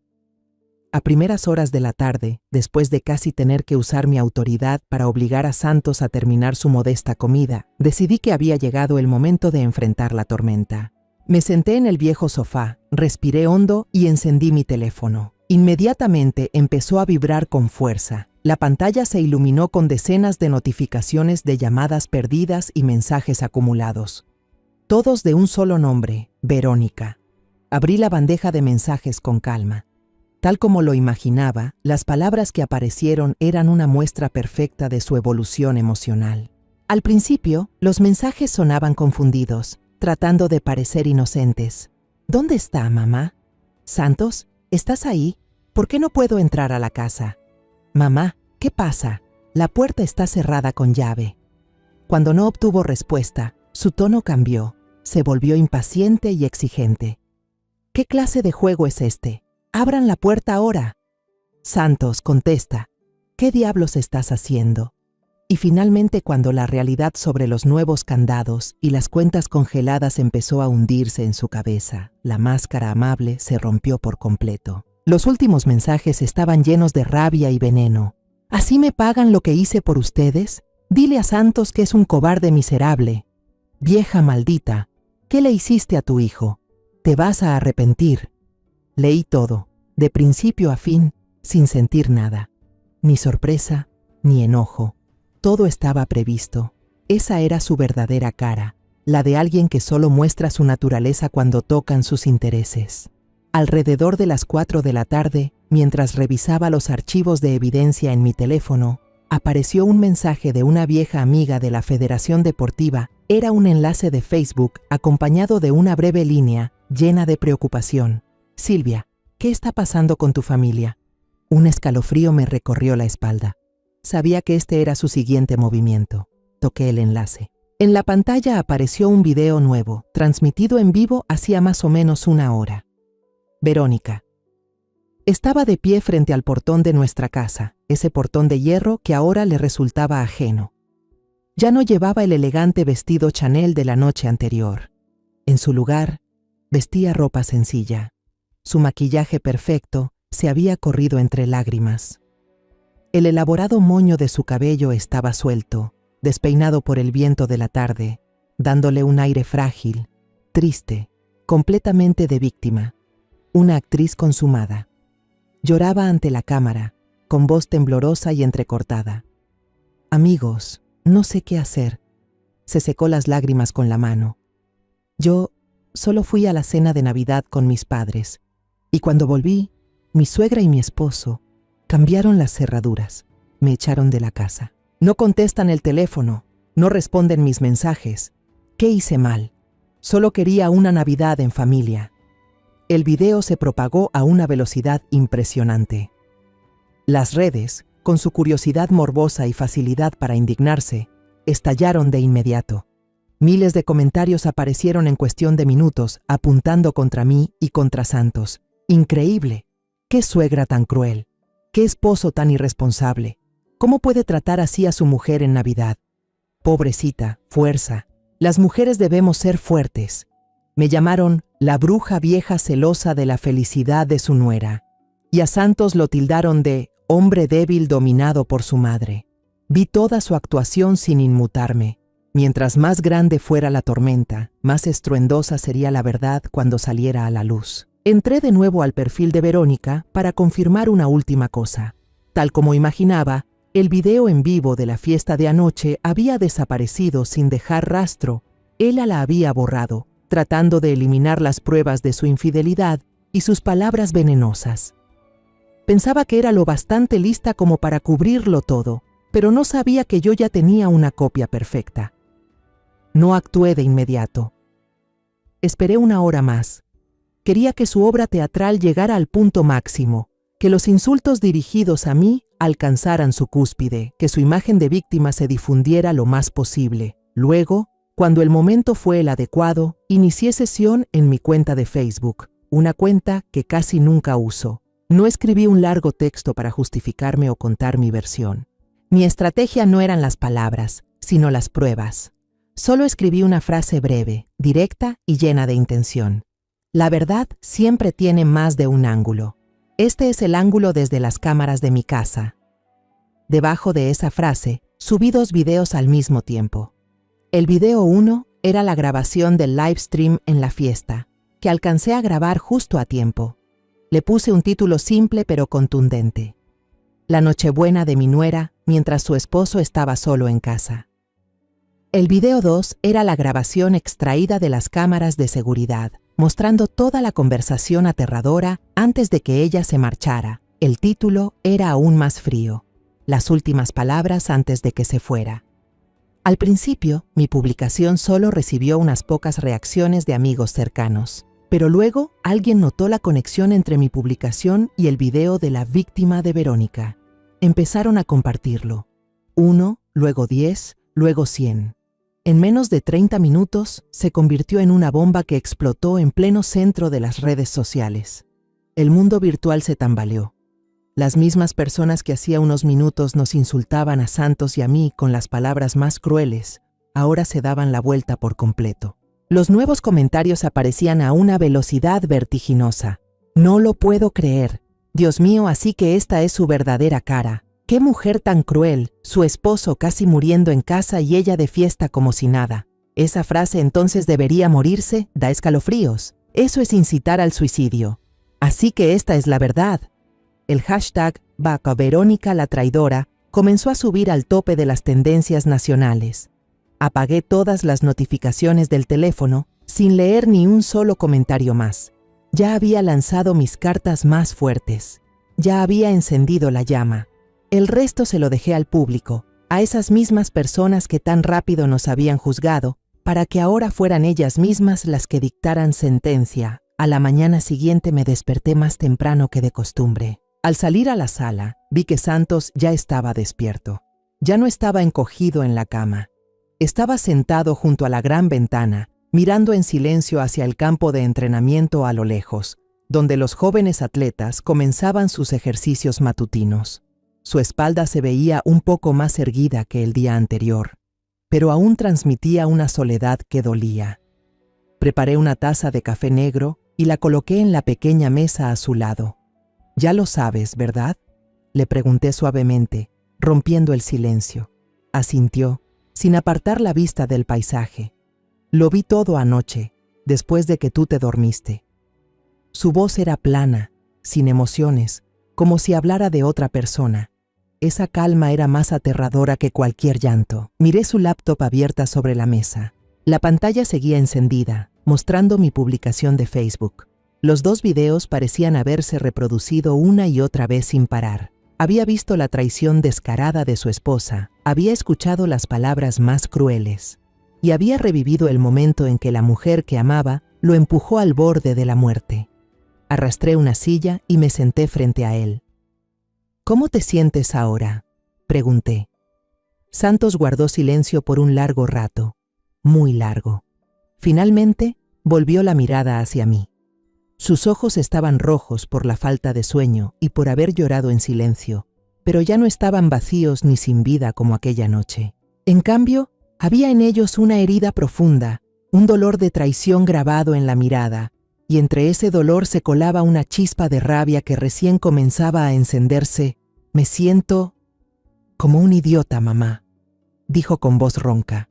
A primeras horas de la tarde, después de casi tener que usar mi autoridad para obligar a Santos a terminar su modesta comida, decidí que había llegado el momento de enfrentar la tormenta. Me senté en el viejo sofá, respiré hondo y encendí mi teléfono. Inmediatamente empezó a vibrar con fuerza. La pantalla se iluminó con decenas de notificaciones de llamadas perdidas y mensajes acumulados. Todos de un solo nombre, Verónica. Abrí la bandeja de mensajes con calma. Tal como lo imaginaba, las palabras que aparecieron eran una muestra perfecta de su evolución emocional. Al principio, los mensajes sonaban confundidos, tratando de parecer inocentes. ¿Dónde está, mamá? ¿Santos? ¿Estás ahí? ¿Por qué no puedo entrar a la casa? Mamá, ¿qué pasa? La puerta está cerrada con llave. Cuando no obtuvo respuesta, su tono cambió. Se volvió impaciente y exigente. ¿Qué clase de juego es este? ¡Abran la puerta ahora! Santos, contesta. ¿Qué diablos estás haciendo? Y finalmente, cuando la realidad sobre los nuevos candados y las cuentas congeladas empezó a hundirse en su cabeza, la máscara amable se rompió por completo. Los últimos mensajes estaban llenos de rabia y veneno. ¿Así me pagan lo que hice por ustedes? Dile a Santos que es un cobarde miserable. Vieja maldita, ¿qué le hiciste a tu hijo? Te vas a arrepentir. Leí todo, de principio a fin, sin sentir nada. Ni sorpresa, ni enojo. Todo estaba previsto. Esa era su verdadera cara, la de alguien que solo muestra su naturaleza cuando tocan sus intereses. Alrededor de las 4 de la tarde, mientras revisaba los archivos de evidencia en mi teléfono, apareció un mensaje de una vieja amiga de la Federación Deportiva. Era un enlace de Facebook acompañado de una breve línea llena de preocupación. Silvia, ¿qué está pasando con tu familia? Un escalofrío me recorrió la espalda. Sabía que este era su siguiente movimiento. Toqué el enlace. En la pantalla apareció un video nuevo, transmitido en vivo hacía más o menos 1 hora. Verónica. Estaba de pie frente al portón de nuestra casa, ese portón de hierro que ahora le resultaba ajeno. Ya no llevaba el elegante vestido Chanel de la noche anterior. En su lugar, vestía ropa sencilla. Su maquillaje perfecto se había corrido entre lágrimas. El elaborado moño de su cabello estaba suelto, despeinado por el viento de la tarde, dándole un aire frágil, triste, completamente de víctima. Una actriz consumada. Lloraba ante la cámara, con voz temblorosa y entrecortada. Amigos, no sé qué hacer. Se secó las lágrimas con la mano. Yo solo fui a la cena de Navidad con mis padres, y cuando volví, mi suegra y mi esposo cambiaron las cerraduras, me echaron de la casa. No contestan el teléfono, no responden mis mensajes. ¿Qué hice mal? Solo quería una Navidad en familia. El video se propagó a una velocidad impresionante. Las redes, con su curiosidad morbosa y facilidad para indignarse, estallaron de inmediato. Miles de comentarios aparecieron en cuestión de minutos, apuntando contra mí y contra Santos. Increíble. ¡Qué suegra tan cruel! ¡Qué esposo tan irresponsable! ¿Cómo puede tratar así a su mujer en Navidad? Pobrecita, fuerza. Las mujeres debemos ser fuertes. Me llamaron la bruja vieja celosa de la felicidad de su nuera. Y a Santos lo tildaron de hombre débil dominado por su madre. Vi toda su actuación sin inmutarme. Mientras más grande fuera la tormenta, más estruendosa sería la verdad cuando saliera a la luz. Entré de nuevo al perfil de Verónica para confirmar una última cosa. Tal como imaginaba, el video en vivo de la fiesta de anoche había desaparecido sin dejar rastro. Ella la había borrado, tratando de eliminar las pruebas de su infidelidad y sus palabras venenosas. Pensaba que era lo bastante lista como para cubrirlo todo, pero no sabía que yo ya tenía una copia perfecta. No actué de inmediato. Esperé 1 hora más. Quería que su obra teatral llegara al punto máximo, que los insultos dirigidos a mí alcanzaran su cúspide, que su imagen de víctima se difundiera lo más posible. Luego, cuando el momento fue el adecuado, inicié sesión en mi cuenta de Facebook, una cuenta que casi nunca uso. No escribí un largo texto para justificarme o contar mi versión. Mi estrategia no eran las palabras, sino las pruebas. Solo escribí una frase breve, directa y llena de intención. La verdad siempre tiene más de un ángulo. Este es el ángulo desde las cámaras de mi casa. Debajo de esa frase, subí 2 videos al mismo tiempo. El video 1 Era la grabación del live stream en la fiesta, que alcancé a grabar justo a tiempo. Le puse un título simple pero contundente: La Nochebuena de mi nuera mientras su esposo estaba solo en casa. El video 2 era la grabación extraída de las cámaras de seguridad, mostrando toda la conversación aterradora antes de que ella se marchara. El título era aún más frío: Las últimas palabras antes de que se fuera. Al principio, mi publicación solo recibió unas pocas reacciones de amigos cercanos, pero luego alguien notó la conexión entre mi publicación y el video de la víctima de Verónica. Empezaron a compartirlo. 1, luego 10, luego 100. En menos de 30 minutos, se convirtió en una bomba que explotó en pleno centro de las redes sociales. El mundo virtual se tambaleó. Las mismas personas que hacía unos minutos nos insultaban a Santos y a mí con las palabras más crueles, ahora se daban la vuelta por completo. Los nuevos comentarios aparecían a una velocidad vertiginosa. No lo puedo creer. Dios mío, así que esta es su verdadera cara. ¡Qué mujer tan cruel! Su esposo casi muriendo en casa y ella de fiesta como si nada. Esa frase entonces debería morirse, da escalofríos. Eso es incitar al suicidio. Así que esta es la verdad. El hashtag #Verónica la traidora comenzó a subir al tope de las tendencias nacionales. Apagué todas las notificaciones del teléfono sin leer ni un solo comentario más. Ya había lanzado mis cartas más fuertes. Ya había encendido la llama. El resto se lo dejé al público, a esas mismas personas que tan rápido nos habían juzgado, para que ahora fueran ellas mismas las que dictaran sentencia. A la mañana siguiente me desperté más temprano que de costumbre. Al salir a la sala, vi que Santos ya estaba despierto. Ya no estaba encogido en la cama. Estaba sentado junto a la gran ventana, mirando en silencio hacia el campo de entrenamiento a lo lejos, donde los jóvenes atletas comenzaban sus ejercicios matutinos. Su espalda se veía un poco más erguida que el día anterior, pero aún transmitía una soledad que dolía. Preparé una taza de café negro y la coloqué en la pequeña mesa a su lado. «Ya lo sabes, ¿verdad?», le pregunté suavemente, rompiendo el silencio. Asintió, sin apartar la vista del paisaje. «Lo vi todo anoche, después de que tú te dormiste». Su voz era plana, sin emociones, como si hablara de otra persona. Esa calma era más aterradora que cualquier llanto. Miré su laptop abierta sobre la mesa. La pantalla seguía encendida, mostrando mi publicación de Facebook. Los 2 videos parecían haberse reproducido una y otra vez sin parar. Había visto la traición descarada de su esposa, había escuchado las palabras más crueles y había revivido el momento en que la mujer que amaba lo empujó al borde de la muerte. Arrastré una silla y me senté frente a él. «¿Cómo te sientes ahora?», pregunté. Santos guardó silencio por un largo rato, muy largo. Finalmente, volvió la mirada hacia mí. Sus ojos estaban rojos por la falta de sueño y por haber llorado en silencio, pero ya no estaban vacíos ni sin vida como aquella noche. En cambio, había en ellos una herida profunda, un dolor de traición grabado en la mirada, y entre ese dolor se colaba una chispa de rabia que recién comenzaba a encenderse. «Me siento como un idiota, mamá», dijo con voz ronca.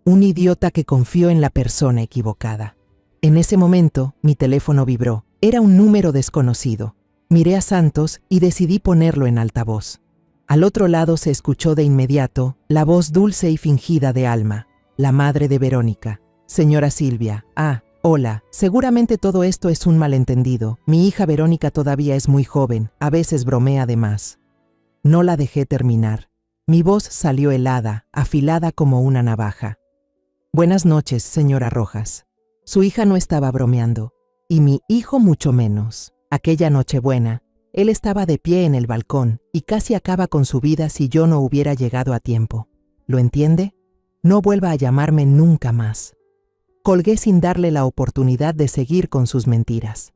«Un idiota que confió en la persona equivocada». En ese momento, mi teléfono vibró. Era un número desconocido. Miré a Santos y decidí ponerlo en altavoz. Al otro lado se escuchó de inmediato la voz dulce y fingida de Alma, la madre de Verónica. «Señora Silvia, hola, seguramente todo esto es un malentendido. Mi hija Verónica todavía es muy joven, a veces bromea de más». No la dejé terminar. Mi voz salió helada, afilada como una navaja. «Buenas noches, señora Rojas». Su hija no estaba bromeando, y mi hijo mucho menos. Aquella Nochebuena, él estaba de pie en el balcón y casi acaba con su vida si yo no hubiera llegado a tiempo. ¿Lo entiende? No vuelva a llamarme nunca más. Colgué sin darle la oportunidad de seguir con sus mentiras.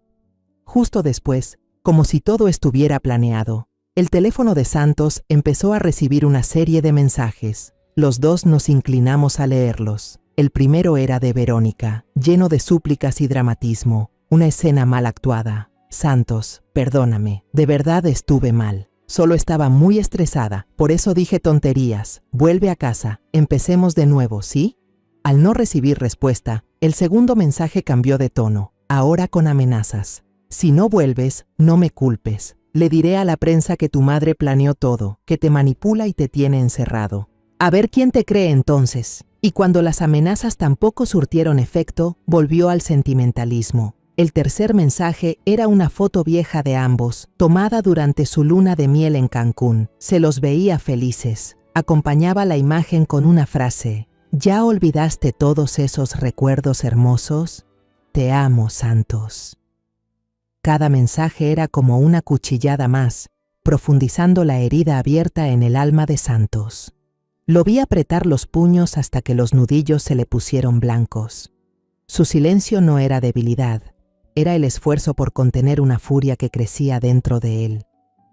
Justo después, como si todo estuviera planeado, el teléfono de Santos empezó a recibir una serie de mensajes. Los 2 nos inclinamos a leerlos. El primero era de Verónica, lleno de súplicas y dramatismo, una escena mal actuada. «Santos, perdóname, de verdad estuve mal. Solo estaba muy estresada, por eso dije tonterías. Vuelve a casa, empecemos de nuevo, ¿sí?». Al no recibir respuesta, el segundo mensaje cambió de tono, ahora con amenazas. Si no vuelves, no me culpes. Le diré a la prensa que tu madre planeó todo, que te manipula y te tiene encerrado. A ver quién te cree entonces. Y cuando las amenazas tampoco surtieron efecto, volvió al sentimentalismo. El tercer mensaje era una foto vieja de ambos, tomada durante su luna de miel en Cancún. Se los veía felices. Acompañaba la imagen con una frase: ¿ya olvidaste todos esos recuerdos hermosos? Te amo, Santos. Cada mensaje era como una cuchillada más, profundizando la herida abierta en el alma de Santos. Lo vi apretar los puños hasta que los nudillos se le pusieron blancos. Su silencio no era debilidad, era el esfuerzo por contener una furia que crecía dentro de él.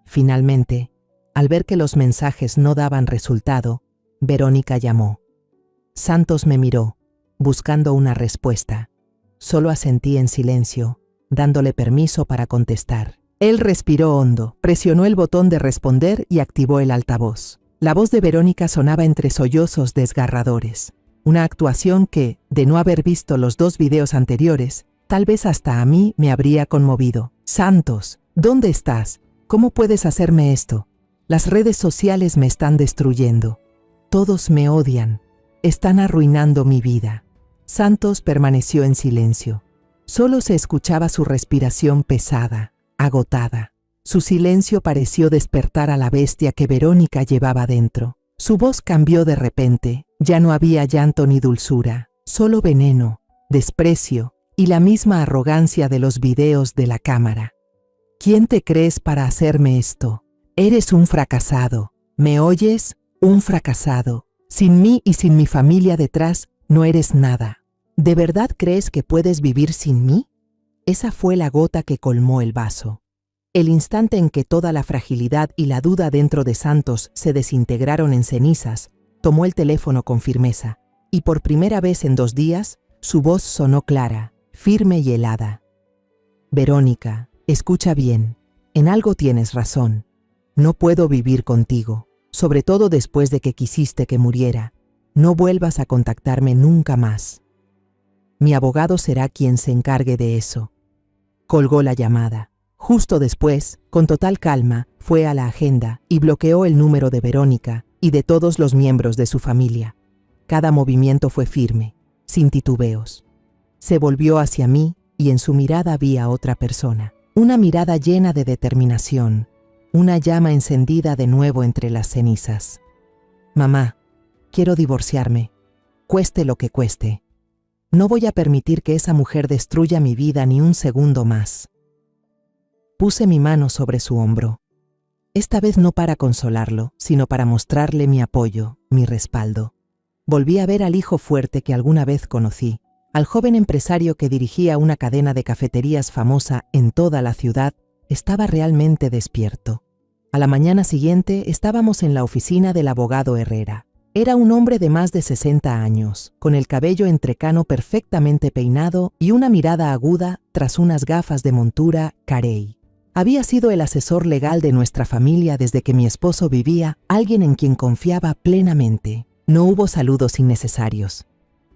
Finalmente, al ver que los mensajes no daban resultado, Verónica llamó. Santos me miró, buscando una respuesta. Solo asentí en silencio, dándole permiso para contestar. Él respiró hondo, presionó el botón de responder y activó el altavoz. La voz de Verónica sonaba entre sollozos desgarradores. Una actuación que, de no haber visto los 2 videos anteriores, tal vez hasta a mí me habría conmovido. Santos, ¿dónde estás? ¿Cómo puedes hacerme esto? Las redes sociales me están destruyendo. Todos me odian. Están arruinando mi vida. Santos permaneció en silencio. Solo se escuchaba su respiración pesada, agotada. Su silencio pareció despertar a la bestia que Verónica llevaba dentro. Su voz cambió de repente. Ya no había llanto ni dulzura, solo veneno, desprecio y la misma arrogancia de los videos de la cámara. ¿Quién te crees para hacerme esto? Eres un fracasado. ¿Me oyes? Un fracasado. Sin mí y sin mi familia detrás, no eres nada. ¿De verdad crees que puedes vivir sin mí? Esa fue la gota que colmó el vaso. El instante en que toda la fragilidad y la duda dentro de Santos se desintegraron en cenizas, tomó el teléfono con firmeza, y por primera vez en 2 días, su voz sonó clara, firme y helada. Verónica, escucha bien, en algo tienes razón. No puedo vivir contigo, sobre todo después de que quisiste que muriera. No vuelvas a contactarme nunca más. Mi abogado será quien se encargue de eso. Colgó la llamada. Justo después, con total calma, fue a la agenda y bloqueó el número de Verónica y de todos los miembros de su familia. Cada movimiento fue firme, sin titubeos. Se volvió hacia mí y en su mirada vi a otra persona. Una mirada llena de determinación, una llama encendida de nuevo entre las cenizas. Mamá, quiero divorciarme, cueste lo que cueste. No voy a permitir que esa mujer destruya mi vida ni un segundo más. Puse mi mano sobre su hombro. Esta vez no para consolarlo, sino para mostrarle mi apoyo, mi respaldo. Volví a ver al hijo fuerte que alguna vez conocí, al joven empresario que dirigía una cadena de cafeterías famosa en toda la ciudad. Estaba realmente despierto. A la mañana siguiente estábamos en la oficina del abogado Herrera. Era un hombre de más de 60 años, con el cabello entrecano perfectamente peinado y una mirada aguda tras unas gafas de montura carey. Había sido el asesor legal de nuestra familia desde que mi esposo vivía, alguien en quien confiaba plenamente. No hubo saludos innecesarios.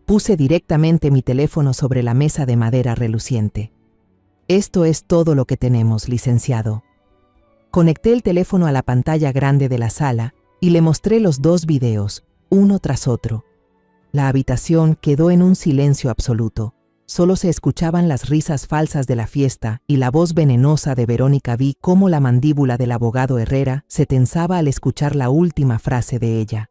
Puse directamente mi teléfono sobre la mesa de madera reluciente. Esto es todo lo que tenemos, licenciado. Conecté el teléfono a la pantalla grande de la sala y le mostré los 2 videos, uno tras otro. La habitación quedó en un silencio absoluto. Solo se escuchaban las risas falsas de la fiesta y la voz venenosa de Verónica. Vi cómo la mandíbula del abogado Herrera se tensaba al escuchar la última frase de ella.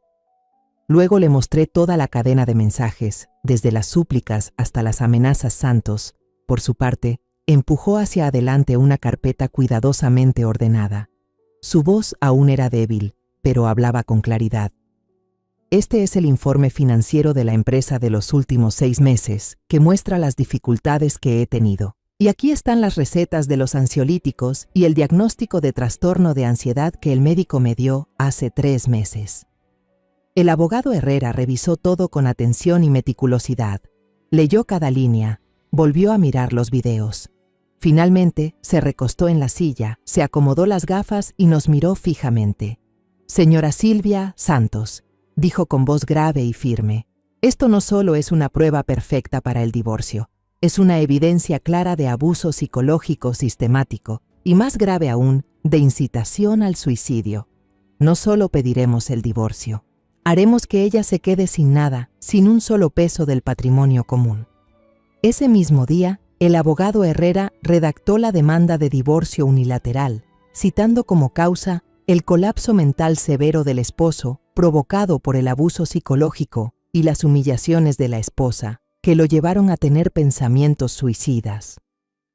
Luego le mostré toda la cadena de mensajes, desde las súplicas hasta las amenazas. Santos, por su parte, empujó hacia adelante una carpeta cuidadosamente ordenada. Su voz aún era débil, pero hablaba con claridad. Este es el informe financiero de la empresa de los últimos 6 meses, que muestra las dificultades que he tenido. Y aquí están las recetas de los ansiolíticos y el diagnóstico de trastorno de ansiedad que el médico me dio hace 3 meses. El abogado Herrera revisó todo con atención y meticulosidad. Leyó cada línea, volvió a mirar los videos. Finalmente, se recostó en la silla, se acomodó las gafas y nos miró fijamente. «Señora Silvia Santos», dijo con voz grave y firme, Esto no solo es una prueba perfecta para el divorcio, es una evidencia clara de abuso psicológico sistemático y, más grave aún, de incitación al suicidio. No solo pediremos el divorcio, haremos que ella se quede sin nada, sin un solo peso del patrimonio común. Ese mismo día, el abogado Herrera redactó la demanda de divorcio unilateral, citando como causa el colapso mental severo del esposo provocado por el abuso psicológico y las humillaciones de la esposa, que lo llevaron a tener pensamientos suicidas.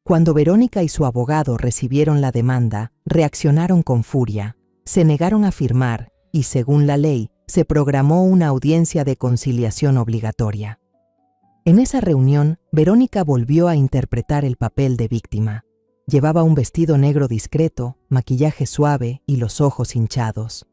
Cuando Verónica y su abogado recibieron la demanda, reaccionaron con furia, se negaron a firmar y, según la ley, se programó una audiencia de conciliación obligatoria. En esa reunión, Verónica volvió a interpretar el papel de víctima. Llevaba un vestido negro discreto, maquillaje suave y los ojos hinchados.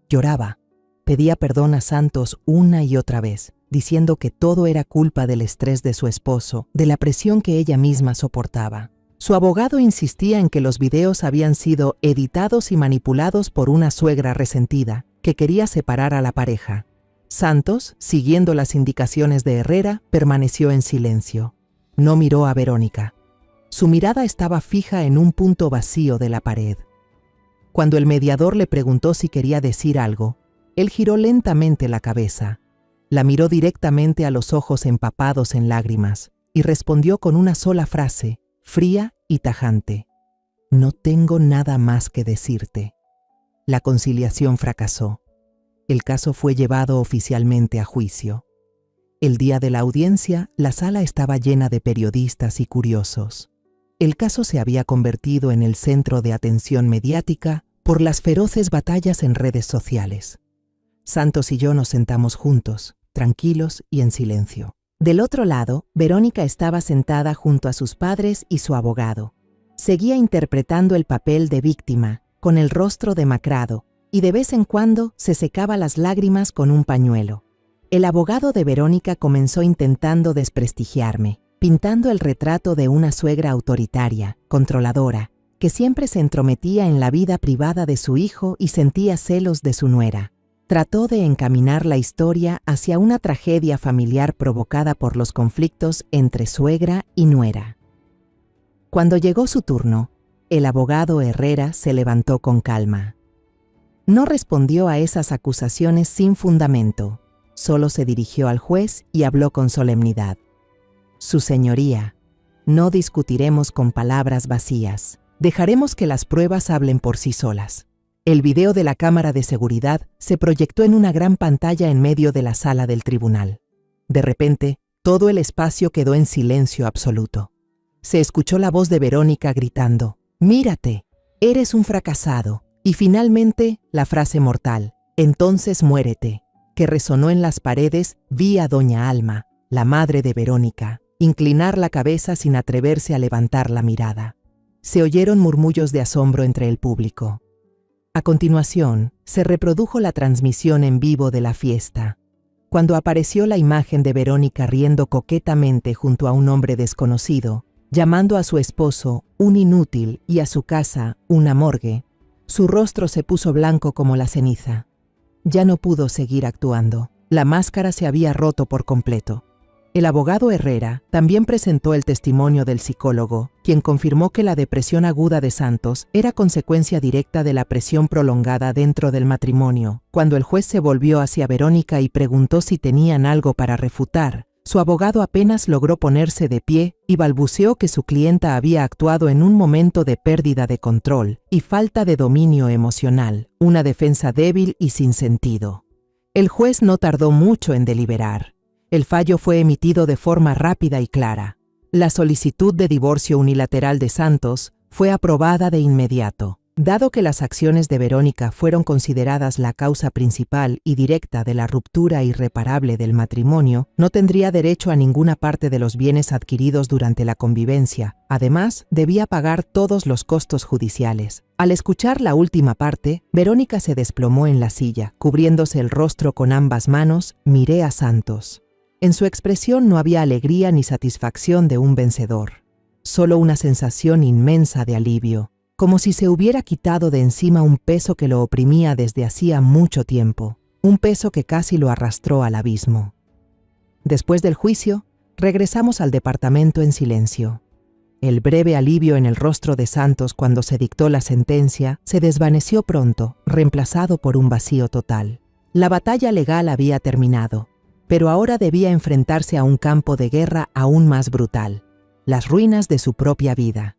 Lloraba. Pedía perdón a Santos una y otra vez, diciendo que todo era culpa del estrés de su esposo, de la presión que ella misma soportaba. Su abogado insistía en que los videos habían sido editados y manipulados por una suegra resentida, que quería separar a la pareja. Santos, siguiendo las indicaciones de Herrera, permaneció en silencio. No miró a Verónica. Su mirada estaba fija en un punto vacío de la pared. Cuando el mediador le preguntó si quería decir algo, él giró lentamente la cabeza, la miró directamente a los ojos empapados en lágrimas y respondió con una sola frase, fría y tajante: «No tengo nada más que decirte». La conciliación fracasó. El caso fue llevado oficialmente a juicio. El día de la audiencia, la sala estaba llena de periodistas y curiosos. El caso se había convertido en el centro de atención mediática por las feroces batallas en redes sociales. Santos y yo nos sentamos juntos, tranquilos y en silencio. Del otro lado, Verónica estaba sentada junto a sus padres y su abogado. Seguía interpretando el papel de víctima, con el rostro demacrado, y de vez en cuando se secaba las lágrimas con un pañuelo. El abogado de Verónica comenzó intentando desprestigiarme, pintando el retrato de una suegra autoritaria, controladora, que siempre se entrometía en la vida privada de su hijo y sentía celos de su nuera. Trató de encaminar la historia hacia una tragedia familiar provocada por los conflictos entre suegra y nuera. Cuando llegó su turno, el abogado Herrera se levantó con calma. No respondió a esas acusaciones sin fundamento, solo se dirigió al juez y habló con solemnidad. «Su señoría, no discutiremos con palabras vacías. Dejaremos que las pruebas hablen por sí solas». El video de la cámara de seguridad se proyectó en una gran pantalla en medio de la sala del tribunal. De repente, todo el espacio quedó en silencio absoluto. Se escuchó la voz de Verónica gritando: «Mírate, eres un fracasado». Y finalmente, la frase mortal: «Entonces muérete», que resonó en las paredes. Vi a doña Alma, la madre de Verónica, inclinar la cabeza sin atreverse a levantar la mirada. Se oyeron murmullos de asombro entre el público. A continuación, se reprodujo la transmisión en vivo de la fiesta. Cuando apareció la imagen de Verónica riendo coquetamente junto a un hombre desconocido, llamando a su esposo un inútil y a su casa una morgue, su rostro se puso blanco como la ceniza. Ya no pudo seguir actuando. La máscara se había roto por completo. El abogado Herrera también presentó el testimonio del psicólogo, quien confirmó que la depresión aguda de Santos era consecuencia directa de la presión prolongada dentro del matrimonio. Cuando el juez se volvió hacia Verónica y preguntó si tenían algo para refutar, su abogado apenas logró ponerse de pie y balbuceó que su clienta había actuado en un momento de pérdida de control y falta de dominio emocional, una defensa débil y sin sentido. El juez no tardó mucho en deliberar. El fallo fue emitido de forma rápida y clara. La solicitud de divorcio unilateral de Santos fue aprobada de inmediato. Dado que las acciones de Verónica fueron consideradas la causa principal y directa de la ruptura irreparable del matrimonio, no tendría derecho a ninguna parte de los bienes adquiridos durante la convivencia. Además, debía pagar todos los costos judiciales. Al escuchar la última parte, Verónica se desplomó en la silla. Cubriéndose el rostro con ambas manos, miré a Santos. En su expresión no había alegría ni satisfacción de un vencedor, solo una sensación inmensa de alivio, como si se hubiera quitado de encima un peso que lo oprimía desde hacía mucho tiempo, un peso que casi lo arrastró al abismo. Después del juicio, regresamos al departamento en silencio. El breve alivio en el rostro de Santos cuando se dictó la sentencia se desvaneció pronto, reemplazado por un vacío total. La batalla legal había terminado, pero ahora debía enfrentarse a un campo de guerra aún más brutal, las ruinas de su propia vida.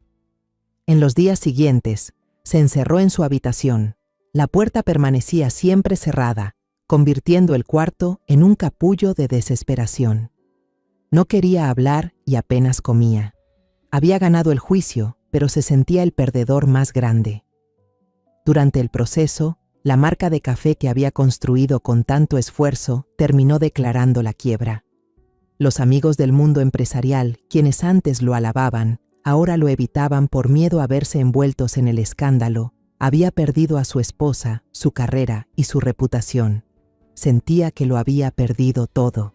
En los días siguientes, se encerró en su habitación. La puerta permanecía siempre cerrada, convirtiendo el cuarto en un capullo de desesperación. No quería hablar y apenas comía. Había ganado el juicio, pero se sentía el perdedor más grande. Durante el proceso, la marca de café que había construido con tanto esfuerzo terminó declarando la quiebra. Los amigos del mundo empresarial, quienes antes lo alababan, ahora lo evitaban por miedo a verse envueltos en el escándalo. Había perdido a su esposa, su carrera y su reputación. Sentía que lo había perdido todo.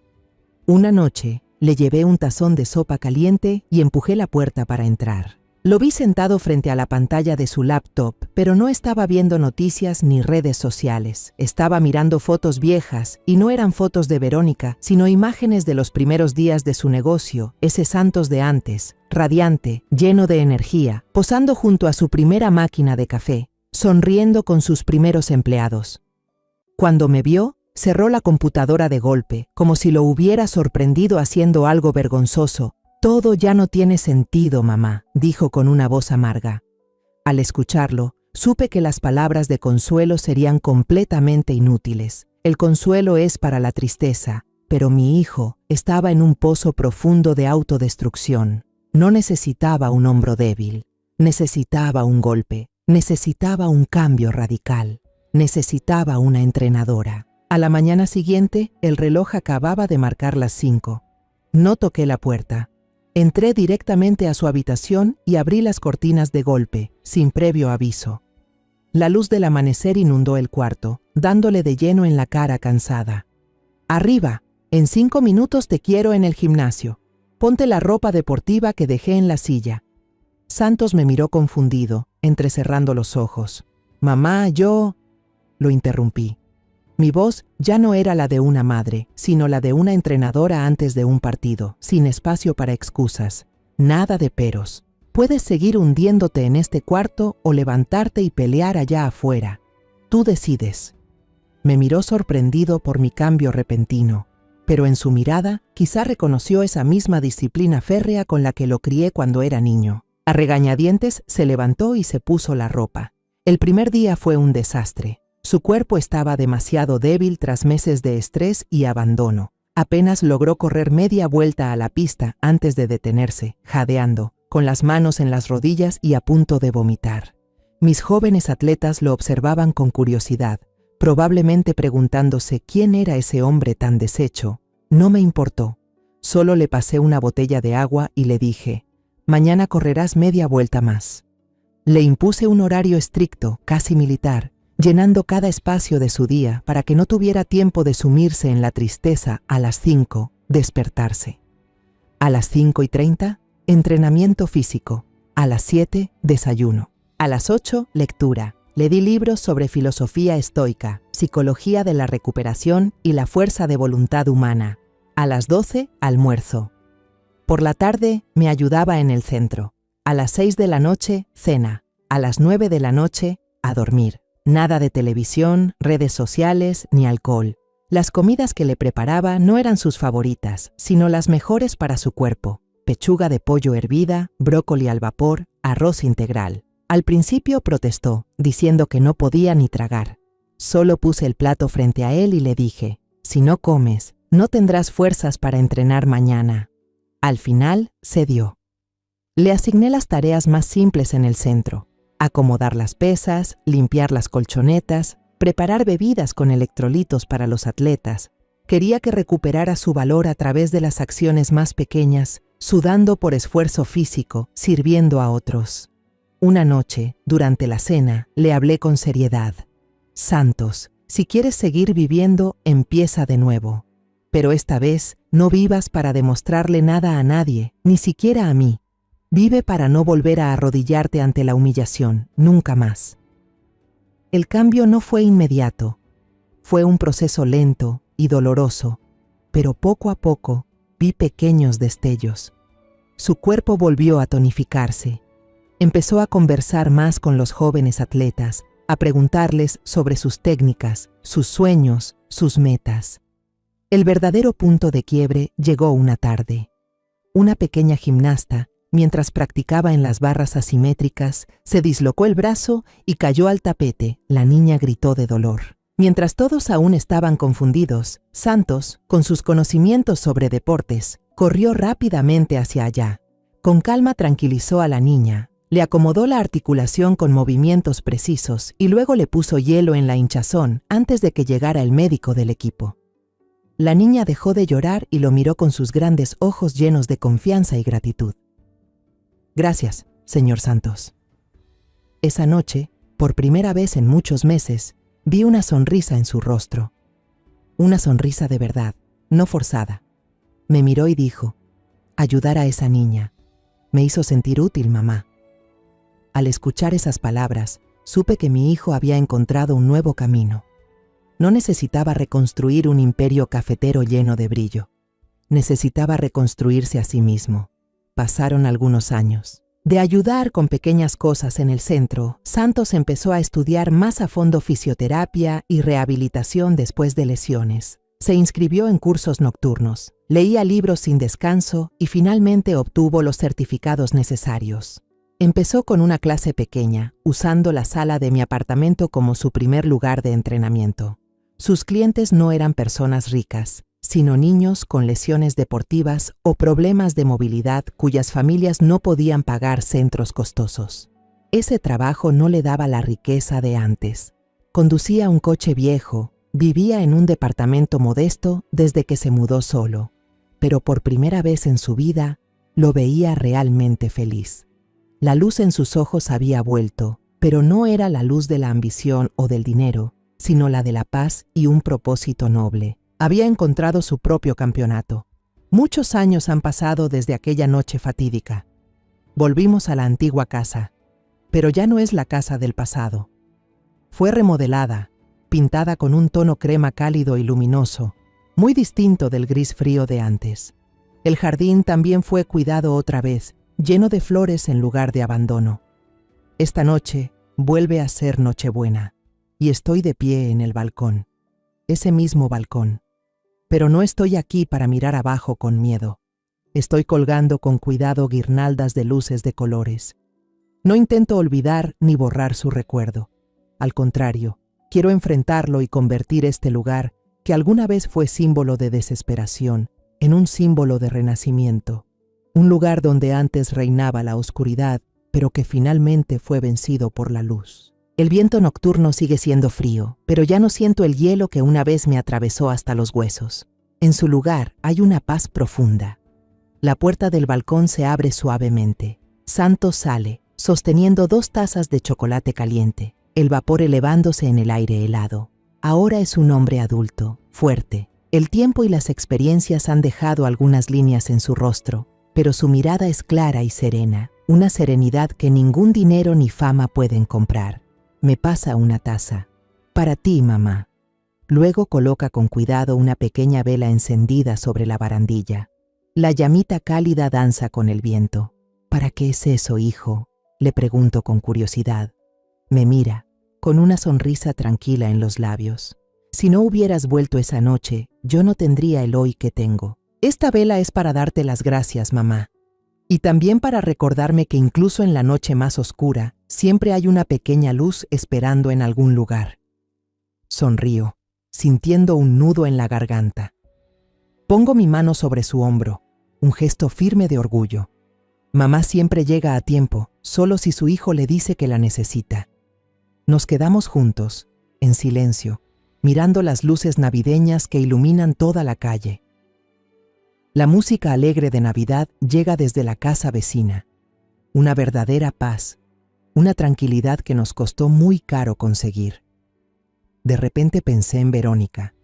Una noche, le llevé un tazón de sopa caliente y empujé la puerta para entrar. Lo vi sentado frente a la pantalla de su laptop, pero no estaba viendo noticias ni redes sociales. Estaba mirando fotos viejas, y no eran fotos de Verónica, sino imágenes de los primeros días de su negocio, ese Santos de antes, radiante, lleno de energía, posando junto a su primera máquina de café, sonriendo con sus primeros empleados. Cuando me vio, cerró la computadora de golpe, como si lo hubiera sorprendido haciendo algo vergonzoso. «Todo ya no tiene sentido, mamá», dijo con una voz amarga. Al escucharlo, supe que las palabras de consuelo serían completamente inútiles. El consuelo es para la tristeza, pero mi hijo estaba en un pozo profundo de autodestrucción. No necesitaba un hombro débil, necesitaba un golpe, necesitaba un cambio radical, necesitaba una entrenadora. A la mañana siguiente, el reloj acababa de marcar las 5. No toqué la puerta. Entré directamente a su habitación y abrí las cortinas de golpe, sin previo aviso. La luz del amanecer inundó el cuarto, dándole de lleno en la cara cansada. «Arriba, en 5 minutos te quiero en el gimnasio. Ponte la ropa deportiva que dejé en la silla». Santos me miró confundido, entrecerrando los ojos. «Mamá, yo…» Lo interrumpí. Mi voz ya no era la de una madre, sino la de una entrenadora antes de un partido, sin espacio para excusas. Nada de peros. Puedes seguir hundiéndote en este cuarto o levantarte y pelear allá afuera. Tú decides. Me miró sorprendido por mi cambio repentino, pero en su mirada quizá reconoció esa misma disciplina férrea con la que lo crié cuando era niño. A regañadientes se levantó y se puso la ropa. El primer día fue un desastre. Su cuerpo estaba demasiado débil tras meses de estrés y abandono. Apenas logró correr media vuelta a la pista antes de detenerse, jadeando, con las manos en las rodillas y a punto de vomitar. Mis jóvenes atletas lo observaban con curiosidad, probablemente preguntándose quién era ese hombre tan deshecho. No me importó. Solo le pasé una botella de agua y le dije: «Mañana correrás media vuelta más». Le impuse un horario estricto, casi militar, llenando cada espacio de su día para que no tuviera tiempo de sumirse en la tristeza. A las 5, despertarse. A las 5:30, entrenamiento físico. A las 7, desayuno. A las 8, lectura. Le di libros sobre filosofía estoica, psicología de la recuperación y la fuerza de voluntad humana. A las 12, almuerzo. Por la tarde, me ayudaba en el centro. A las 6 de la noche, cena. A las 9 de la noche, a dormir. Nada de televisión, redes sociales, ni alcohol. Las comidas que le preparaba no eran sus favoritas, sino las mejores para su cuerpo. Pechuga de pollo hervida, brócoli al vapor, arroz integral. Al principio protestó, diciendo que no podía ni tragar. Solo puse el plato frente a él y le dije: «Si no comes, no tendrás fuerzas para entrenar mañana». Al final, cedió. Le asigné las tareas más simples en el centro: acomodar las pesas, limpiar las colchonetas, preparar bebidas con electrolitos para los atletas. Quería que recuperara su valor a través de las acciones más pequeñas, sudando por esfuerzo físico, sirviendo a otros. Una noche, durante la cena, le hablé con seriedad: «Santos, si quieres seguir viviendo, empieza de nuevo. Pero esta vez, no vivas para demostrarle nada a nadie, ni siquiera a mí. Vive para no volver a arrodillarte ante la humillación, nunca más». El cambio no fue inmediato. Fue un proceso lento y doloroso. pero poco a poco vi pequeños destellos. Su cuerpo volvió a tonificarse. Empezó a conversar más con los jóvenes atletas, a preguntarles sobre sus técnicas, sus sueños, sus metas. El verdadero punto de quiebre llegó una tarde. Una pequeña gimnasta, mientras practicaba en las barras asimétricas, se dislocó el brazo y cayó al tapete. La niña gritó de dolor. Mientras todos aún estaban confundidos, Santos, con sus conocimientos sobre deportes, corrió rápidamente hacia allá. Con calma tranquilizó a la niña, le acomodó la articulación con movimientos precisos y luego le puso hielo en la hinchazón antes de que llegara el médico del equipo. La niña dejó de llorar y lo miró con sus grandes ojos llenos de confianza y gratitud. Gracias, señor Santos. Esa noche, por primera vez en muchos meses, vi una sonrisa en su rostro. Una sonrisa de verdad, no forzada. Me miró y dijo, ayudar a esa niña. Me hizo sentir útil, mamá. Al escuchar esas palabras, supe que mi hijo había encontrado un nuevo camino. No necesitaba reconstruir un imperio cafetero lleno de brillo. Necesitaba reconstruirse a sí mismo. Pasaron algunos años. De ayudar con pequeñas cosas en el centro, Santos empezó a estudiar más a fondo fisioterapia y rehabilitación después de lesiones. Se inscribió en cursos nocturnos, leía libros sin descanso y finalmente obtuvo los certificados necesarios. Empezó con una clase pequeña, usando la sala de mi apartamento como su primer lugar de entrenamiento. Sus clientes no eran personas ricas, sino niños con lesiones deportivas o problemas de movilidad cuyas familias no podían pagar centros costosos. Ese trabajo no le daba la riqueza de antes. Conducía un coche viejo, vivía en un departamento modesto desde que se mudó solo, pero por primera vez en su vida lo veía realmente feliz. La luz en sus ojos había vuelto, pero no era la luz de la ambición o del dinero, sino la de la paz y un propósito noble. Había encontrado su propio campeonato. Muchos años han pasado desde aquella noche fatídica. Volvimos a la antigua casa, pero ya no es la casa del pasado. Fue remodelada, pintada con un tono crema cálido y luminoso, muy distinto del gris frío de antes. El jardín también fue cuidado otra vez, lleno de flores en lugar de abandono. Esta noche vuelve a ser Nochebuena, y estoy de pie en el balcón, ese mismo balcón. Pero no estoy aquí para mirar abajo con miedo. Estoy colgando con cuidado guirnaldas de luces de colores. No intento olvidar ni borrar su recuerdo. Al contrario, quiero enfrentarlo y convertir este lugar, que alguna vez fue símbolo de desesperación, en un símbolo de renacimiento. Un lugar donde antes reinaba la oscuridad, pero que finalmente fue vencido por la luz. El viento nocturno sigue siendo frío, pero ya no siento el hielo que una vez me atravesó hasta los huesos. En su lugar hay una paz profunda. La puerta del balcón se abre suavemente. Santos sale, sosteniendo 2 tazas de chocolate caliente, el vapor elevándose en el aire helado. Ahora es un hombre adulto, fuerte. El tiempo y las experiencias han dejado algunas líneas en su rostro, pero su mirada es clara y serena, una serenidad que ningún dinero ni fama pueden comprar. Me pasa una taza. Para ti, mamá. Luego coloca con cuidado una pequeña vela encendida sobre la barandilla. La llamita cálida danza con el viento. ¿Para qué es eso, hijo?, le pregunto con curiosidad. Me mira, con una sonrisa tranquila en los labios. Si no hubieras vuelto esa noche, yo no tendría el hoy que tengo. Esta vela es para darte las gracias, mamá. Y también para recordarme que incluso en la noche más oscura, siempre hay una pequeña luz esperando en algún lugar. Sonrío, sintiendo un nudo en la garganta. Pongo mi mano sobre su hombro, un gesto firme de orgullo. Mamá siempre llega a tiempo, solo si su hijo le dice que la necesita. Nos quedamos juntos, en silencio, mirando las luces navideñas que iluminan toda la calle. La música alegre de Navidad llega desde la casa vecina. Una verdadera paz, una tranquilidad que nos costó muy caro conseguir. De repente pensé en Verónica.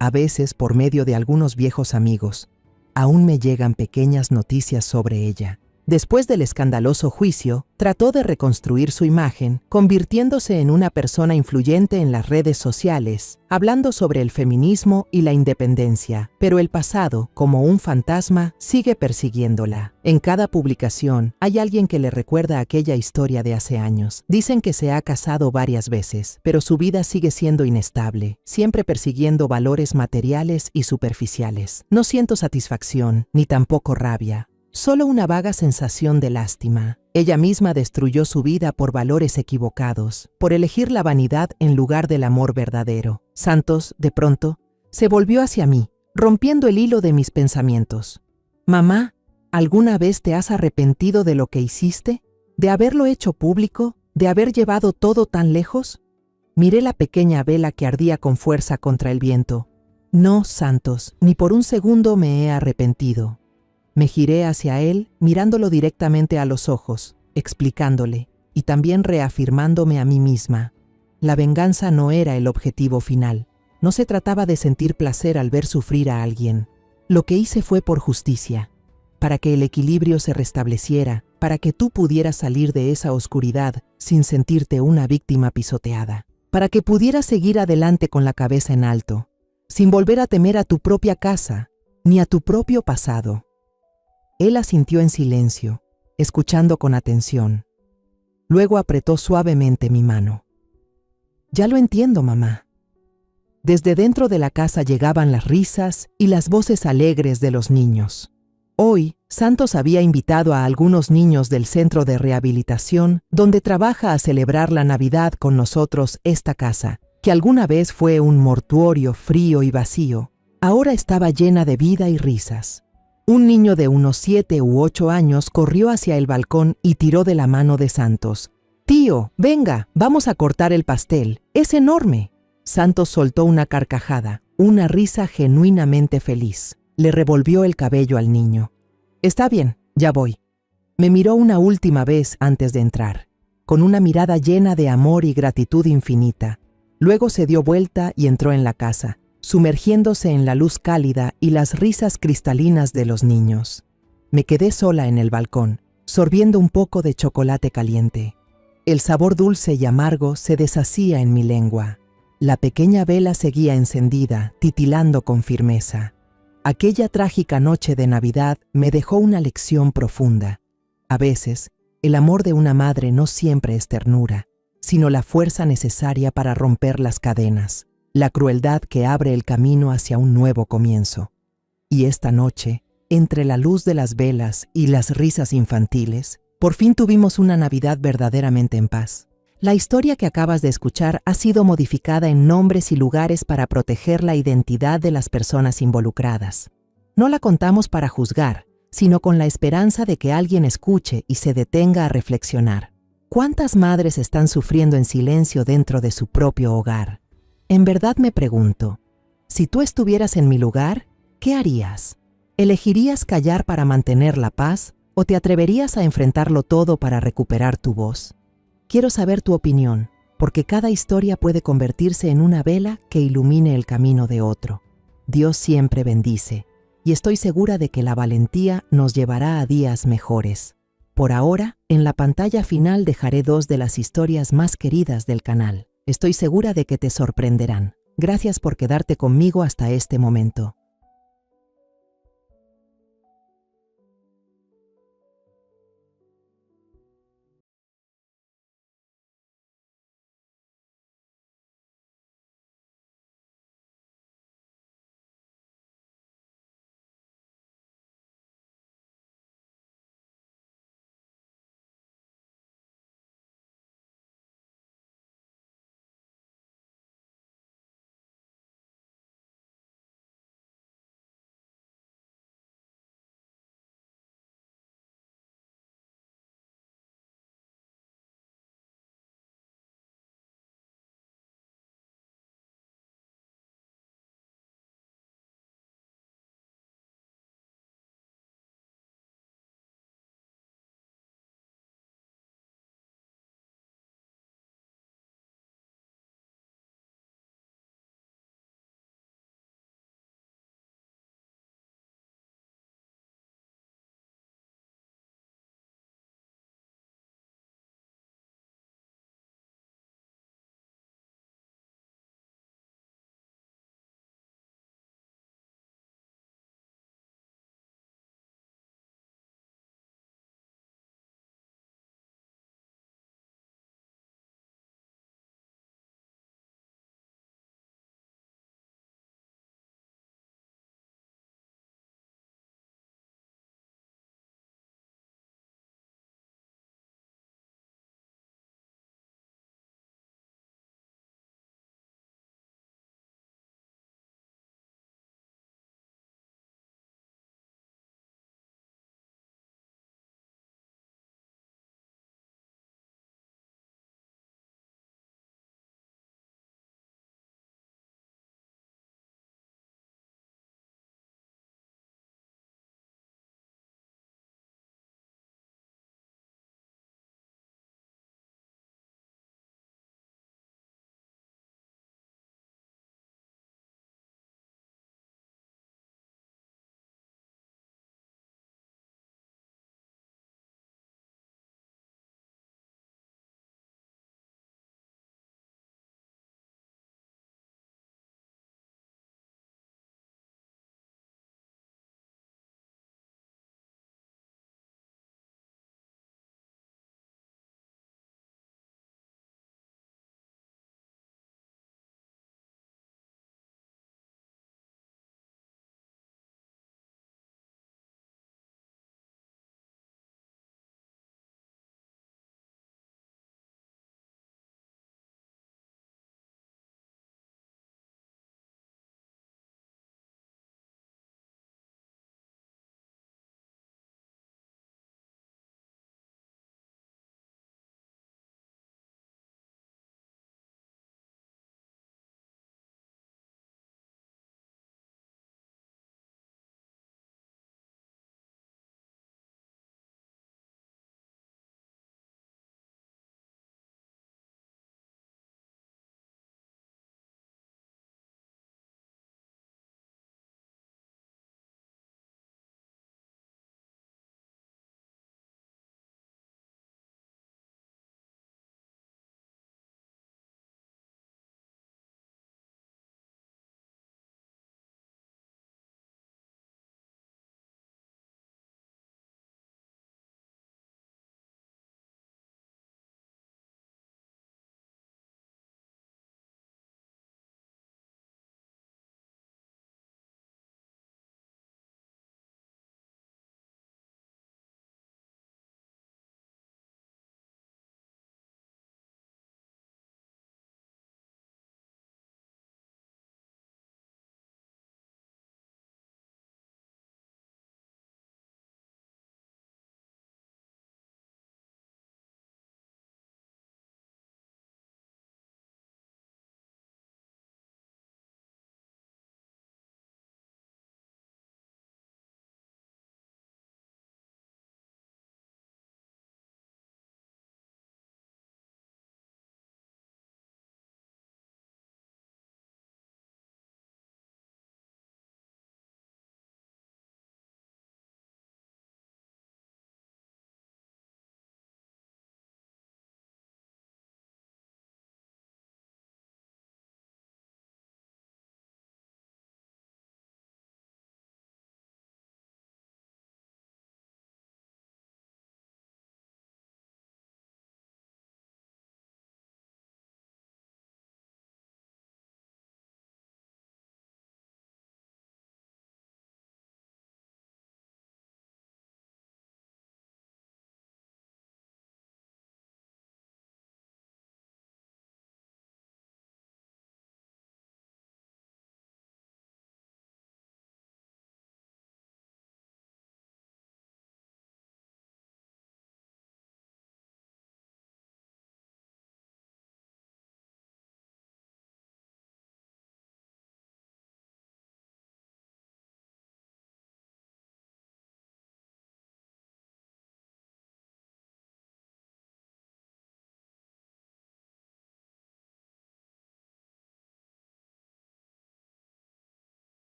A veces, por medio de algunos viejos amigos, aún me llegan pequeñas noticias sobre ella. Después del escandaloso juicio, trató de reconstruir su imagen, convirtiéndose en una persona influyente en las redes sociales, hablando sobre el feminismo y la independencia, pero el pasado, como un fantasma, sigue persiguiéndola. En cada publicación, hay alguien que le recuerda aquella historia de hace años. Dicen que se ha casado varias veces, pero su vida sigue siendo inestable, siempre persiguiendo valores materiales y superficiales. No siento satisfacción, ni tampoco rabia. Solo una vaga sensación de lástima. Ella misma destruyó su vida por valores equivocados, por elegir la vanidad en lugar del amor verdadero. Santos, de pronto, se volvió hacia mí, rompiendo el hilo de mis pensamientos. «Mamá, ¿alguna vez te has arrepentido de lo que hiciste? ¿De haberlo hecho público? ¿De haber llevado todo tan lejos?» Miré la pequeña vela que ardía con fuerza contra el viento. «No, Santos, ni por un segundo me he arrepentido». Me giré hacia él, mirándolo directamente a los ojos, explicándole, y también reafirmándome a mí misma. La venganza no era el objetivo final. No se trataba de sentir placer al ver sufrir a alguien. Lo que hice fue por justicia, para que el equilibrio se restableciera, para que tú pudieras salir de esa oscuridad sin sentirte una víctima pisoteada, para que pudieras seguir adelante con la cabeza en alto, sin volver a temer a tu propia casa, ni a tu propio pasado. Él asintió en silencio, escuchando con atención. Luego apretó suavemente mi mano. «Ya lo entiendo, mamá». Desde dentro de la casa llegaban las risas y las voces alegres de los niños. Hoy, Santos había invitado a algunos niños del centro de rehabilitación donde trabaja a celebrar la Navidad con nosotros. Esta casa, que alguna vez fue un mortuorio frío y vacío, ahora estaba llena de vida y risas. Un niño de unos 7 u 8 años corrió hacia el balcón y tiró de la mano de Santos. «Tío, venga, vamos a cortar el pastel. Es enorme». Santos soltó una carcajada, una risa genuinamente feliz. Le revolvió el cabello al niño. «Está bien, ya voy». Me miró una última vez antes de entrar, con una mirada llena de amor y gratitud infinita. Luego se dio vuelta y entró en la casa, sumergiéndose en la luz cálida y las risas cristalinas de los niños. Me quedé sola en el balcón, sorbiendo un poco de chocolate caliente. El sabor dulce y amargo se deshacía en mi lengua. La pequeña vela seguía encendida, titilando con firmeza. Aquella trágica noche de Navidad me dejó una lección profunda. A veces, el amor de una madre no siempre es ternura, sino la fuerza necesaria para romper las cadenas. La crueldad que abre el camino hacia un nuevo comienzo. Y esta noche, entre la luz de las velas y las risas infantiles, por fin tuvimos una Navidad verdaderamente en paz. La historia que acabas de escuchar ha sido modificada en nombres y lugares para proteger la identidad de las personas involucradas. No la contamos para juzgar, sino con la esperanza de que alguien escuche y se detenga a reflexionar. ¿Cuántas madres están sufriendo en silencio dentro de su propio hogar? En verdad me pregunto, si tú estuvieras en mi lugar, ¿qué harías? ¿Elegirías callar para mantener la paz o te atreverías a enfrentarlo todo para recuperar tu voz? Quiero saber tu opinión, porque cada historia puede convertirse en una vela que ilumine el camino de otro. Dios siempre bendice, y estoy segura de que la valentía nos llevará a días mejores. Por ahora, en la pantalla final dejaré 2 de las historias más queridas del canal. Estoy segura de que te sorprenderán. Gracias por quedarte conmigo hasta este momento.